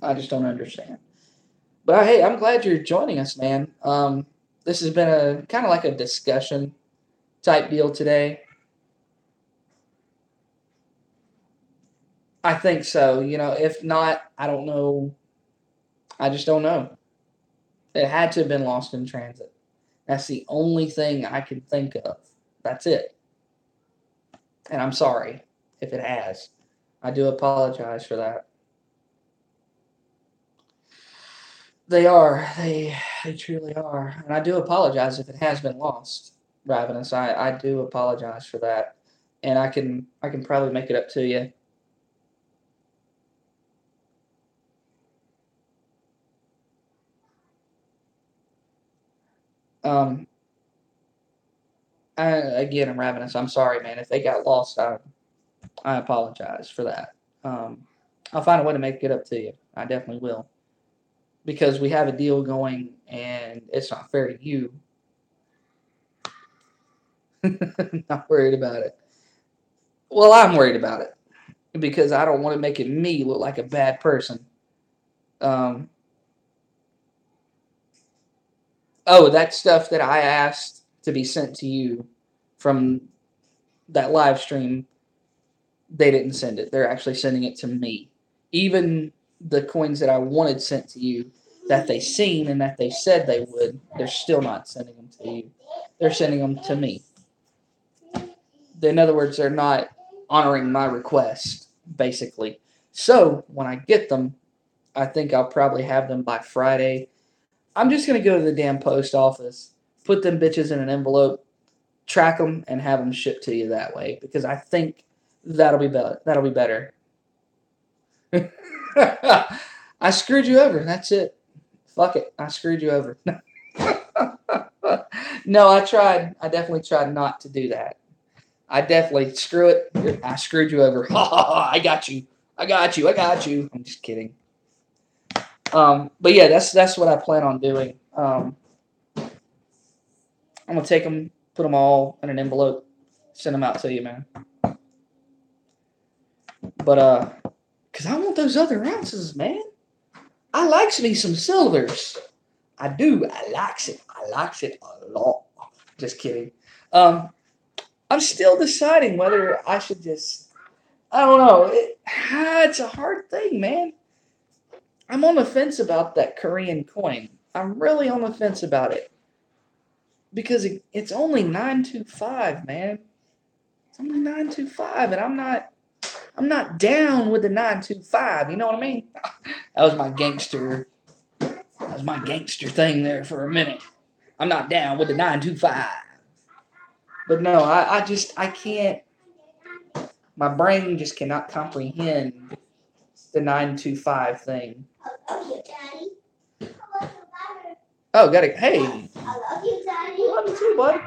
I just don't understand. But hey, I'm glad you're joining us, man. This has been a kind of like a discussion type deal today. I think so. If not, I don't know. I just don't know. It had to have been lost in transit. That's the only thing I can think of. That's it. And I'm sorry if it has. I do apologize for that. They are. They truly are. And I do apologize if it has been lost, Ravenous. I do apologize for that. And I can probably make it up to you. Um again, I'm Ravenous. I'm sorry, man. If they got lost, I apologize for that. I'll find a way to make it up to you. I definitely will. Because we have a deal going and it's not fair to you. Not worried about it. Well, I'm worried about it because I don't want to make it me look like a bad person. Um, that stuff that I asked to be sent to you from that live stream, they didn't send it. They're actually sending it to me. Even the coins that I wanted sent to you that they seen and that they said they would, they're still not sending them to you. They're sending them to me. In other words, they're not honoring my request, basically. So when I get them, I think I'll probably have them by Friday. I'm just going to go to the damn post office, put them bitches in an envelope, track them, and have them shipped to you that way because I think that'll be better. That'll be better. I screwed you over. That's it. Fuck it. I screwed you over. No, I tried. I definitely tried not to do that. I definitely screw it. I screwed you over. Ha ha ha! I got you. I got you. I got you. I'm just kidding. But yeah, that's what I plan on doing. I'm gonna take them, put them all in an envelope, send them out to you, man. But cause I want those other ounces, man. I likes me some silvers. I do. I likes it. I likes it a lot. Just kidding. Um, I'm still deciding whether I should just. I don't know. It's a hard thing, man. I'm on the fence about that Korean coin. I'm really on the fence about it because it's only 925, man. It's only 925, and I'm not down with the 925. You know what I mean? That was my gangster. That was my gangster thing there for a minute. I'm not down with the 925. But no, I can't. My brain just cannot comprehend the 925 thing. Oh, got it. Hey, I love you, Daddy. love you too, bud.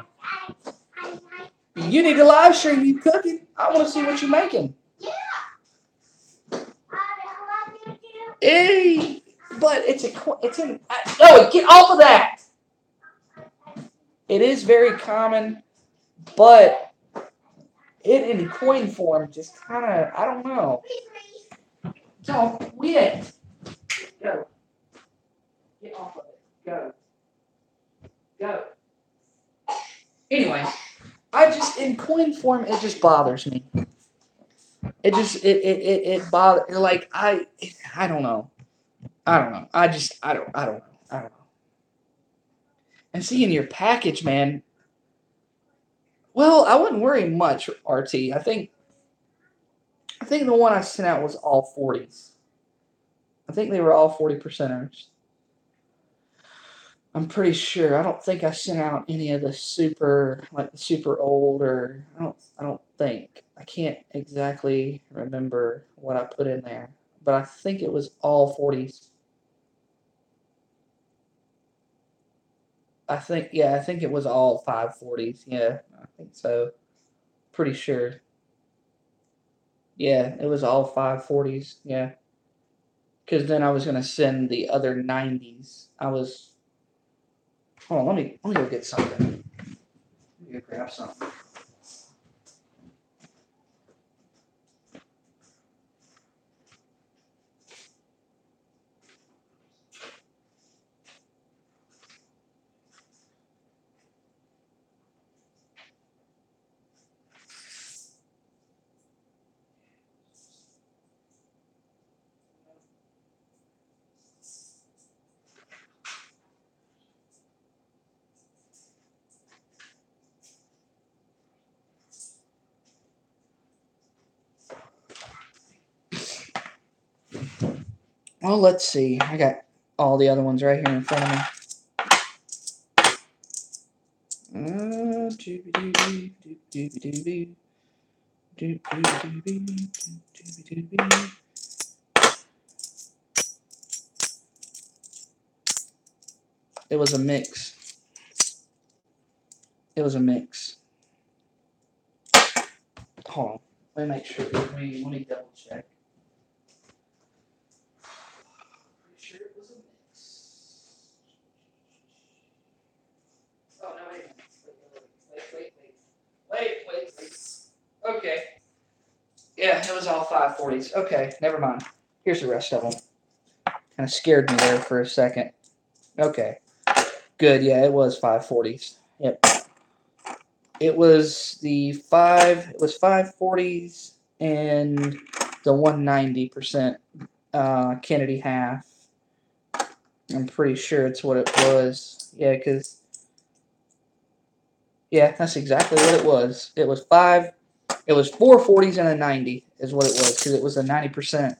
You need to live stream you cooking. I want to see what you're making. Hey, but it's in. No, get off of that. It is very common, but it in coin form just kind of, I don't know. Don't quit. Go. Get off of it. Go. Go. Anyway, in coin form, it just bothers me. It bothers, like, I don't know. I don't know. I don't know. I don't know. And seeing your package, man. Well, I wouldn't worry much, RT. I think the one I sent out was all 40s. I think they were all 40 percenters. I'm pretty sure. I don't think I sent out any of the super old, or I don't think. I can't exactly remember what I put in there, but I think it was all 40s. I think, yeah, I think it was all 540s. Yeah, I think so. Pretty sure. Yeah, it was all 540s. Yeah. Because then I was going to send the other 90s. I was. Hold on, let me go get something. Let me go grab something. Well, let's see. I got all the other ones right here in front of me. It was a mix. It was a mix. Hold on. Let me make sure. Let me double check. Pretty sure it was a mix. Oh no! Wait. Okay. Yeah, it was all 540s. Okay, never mind. Here's the rest of them. Kind of scared me there for a second. Okay. Good. Yeah, it was 540s. Yep. It was it was 540s and the 190% Kennedy half. I'm pretty sure it's what it was. Yeah, because yeah, that's exactly what it was. It was 440s and a 90 is what it was, because it was a 90%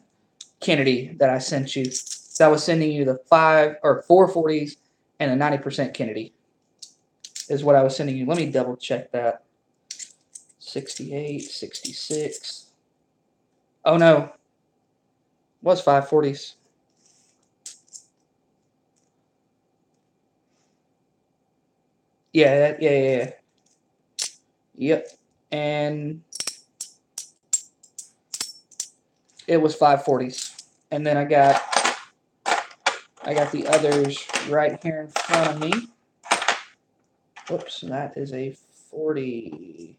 Kennedy that I sent you. So I was sending you the 440s and a 90% Kennedy is what I was sending you. Let me double check that. 68, 66. Oh no, it was 540s. Yeah. Yep. And it was 540s. And then I got the others right here in front of me. Whoops, that is a 40.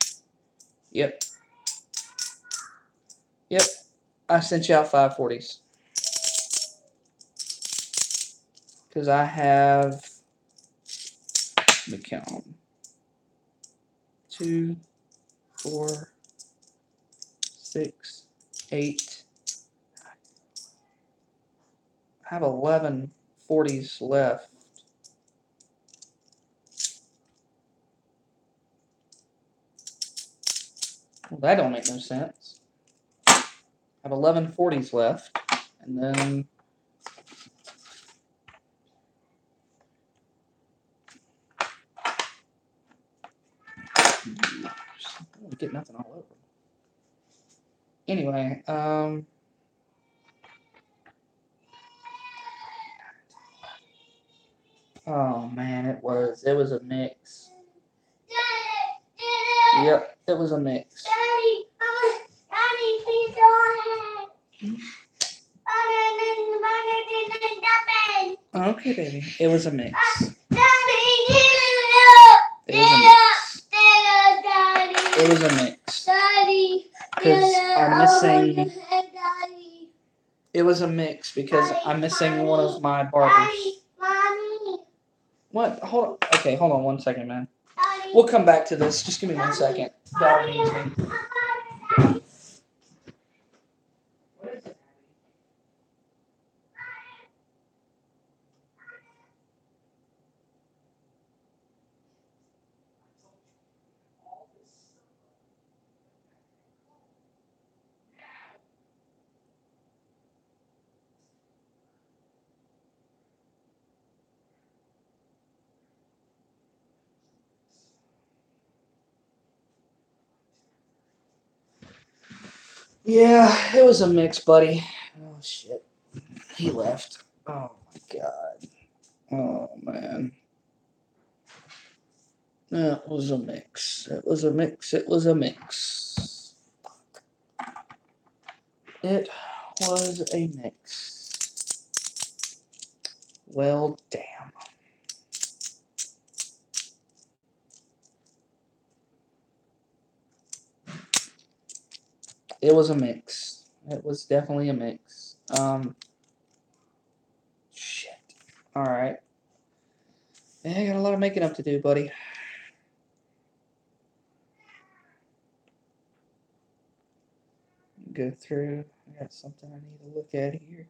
Yep. I sent you out 540s. Because I have, let me count them. 2, 4, 6, 8. I have 11 40s left. Well, that don't make no sense. I have 11 40s left. And then I don't get nothing all over. Anyway, oh man, it was a mix. Yep, it was a mix. Daddy, please go ahead. Okay, baby. It was a mix. It was a mix. It was a mix. Because I'm missing. It was a mix because I'm missing one of my barbers. What? Hold on. Okay, hold on 1 second, man. We'll come back to this. Just give me 1 second. Dog needs me. Yeah, it was a mix, buddy. Oh shit. He left. Oh my god. Oh man. It was a mix. It was a mix. It was a mix. It was a mix. Well, damn. It was a mix. It was definitely a mix. Shit. All right. Yeah, I got a lot of making up to do, buddy. Go through. I got something I need to look at here.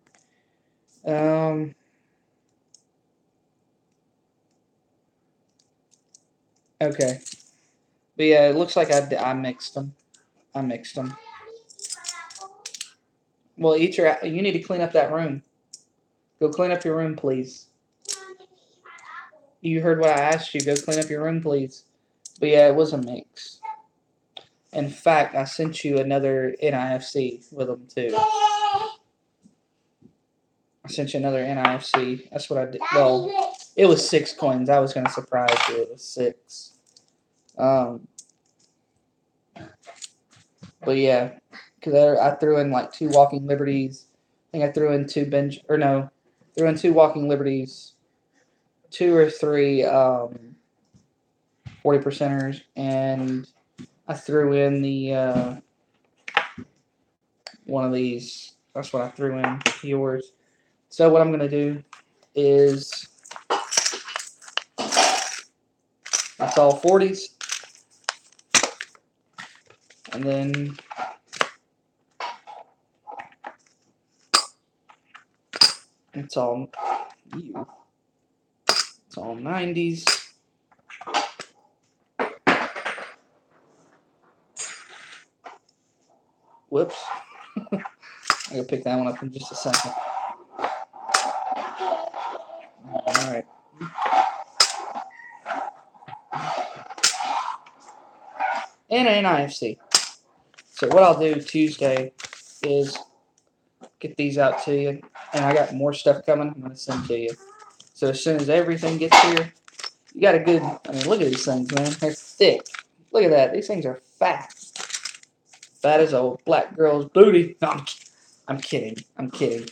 Okay. But yeah, it looks like I mixed them. I mixed them. Well, eat your. You need to clean up that room. Go clean up your room, please. You heard what I asked you. Go clean up your room, please. But yeah, it was a mix. In fact, I sent you another NIFC with them too. I sent you another NIFC. That's what I did. Well, it was 6 coins. I was gonna surprise you. It was 6. But yeah, because I threw in like 2 Walking Liberties. I think I threw in 2 bench or no, threw in 2 Walking Liberties, 2 or 3 40 percenters, and I threw in the one of these. That's what I threw in yours. So what I'm gonna do is that's all 40s, and then it's all you. It's all 90s. Whoops. I'm gonna pick that one up in just a second. All right. And an IFC. So what I'll do Tuesday is get these out to you, and I got more stuff coming. I'm gonna send to you. So as soon as everything gets here, you got a good. I mean, look at these things, man. They're thick. Look at that. These things are fat. Fat as a black girl's booty. No, I'm kidding. I'm kidding.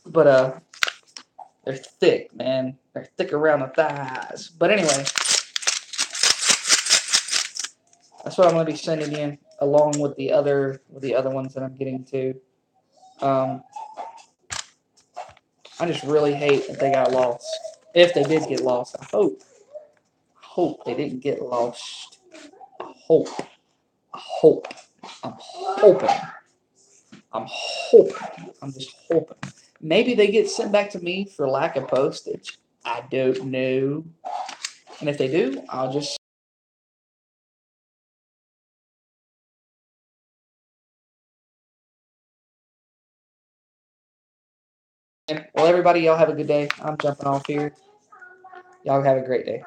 But they're thick, man. They're thick around the thighs. But anyway, that's what I'm gonna be sending you along with the other ones that I'm getting to. Um, I just really hate that they got lost. If they did get lost, I hope they didn't get lost. I hope. I hope. I'm hoping. I'm hoping. I'm just hoping. Maybe they get sent back to me for lack of postage. I don't know. And if they do, I'll just. Well, everybody, y'all have a good day. I'm jumping off here. Y'all have a great day.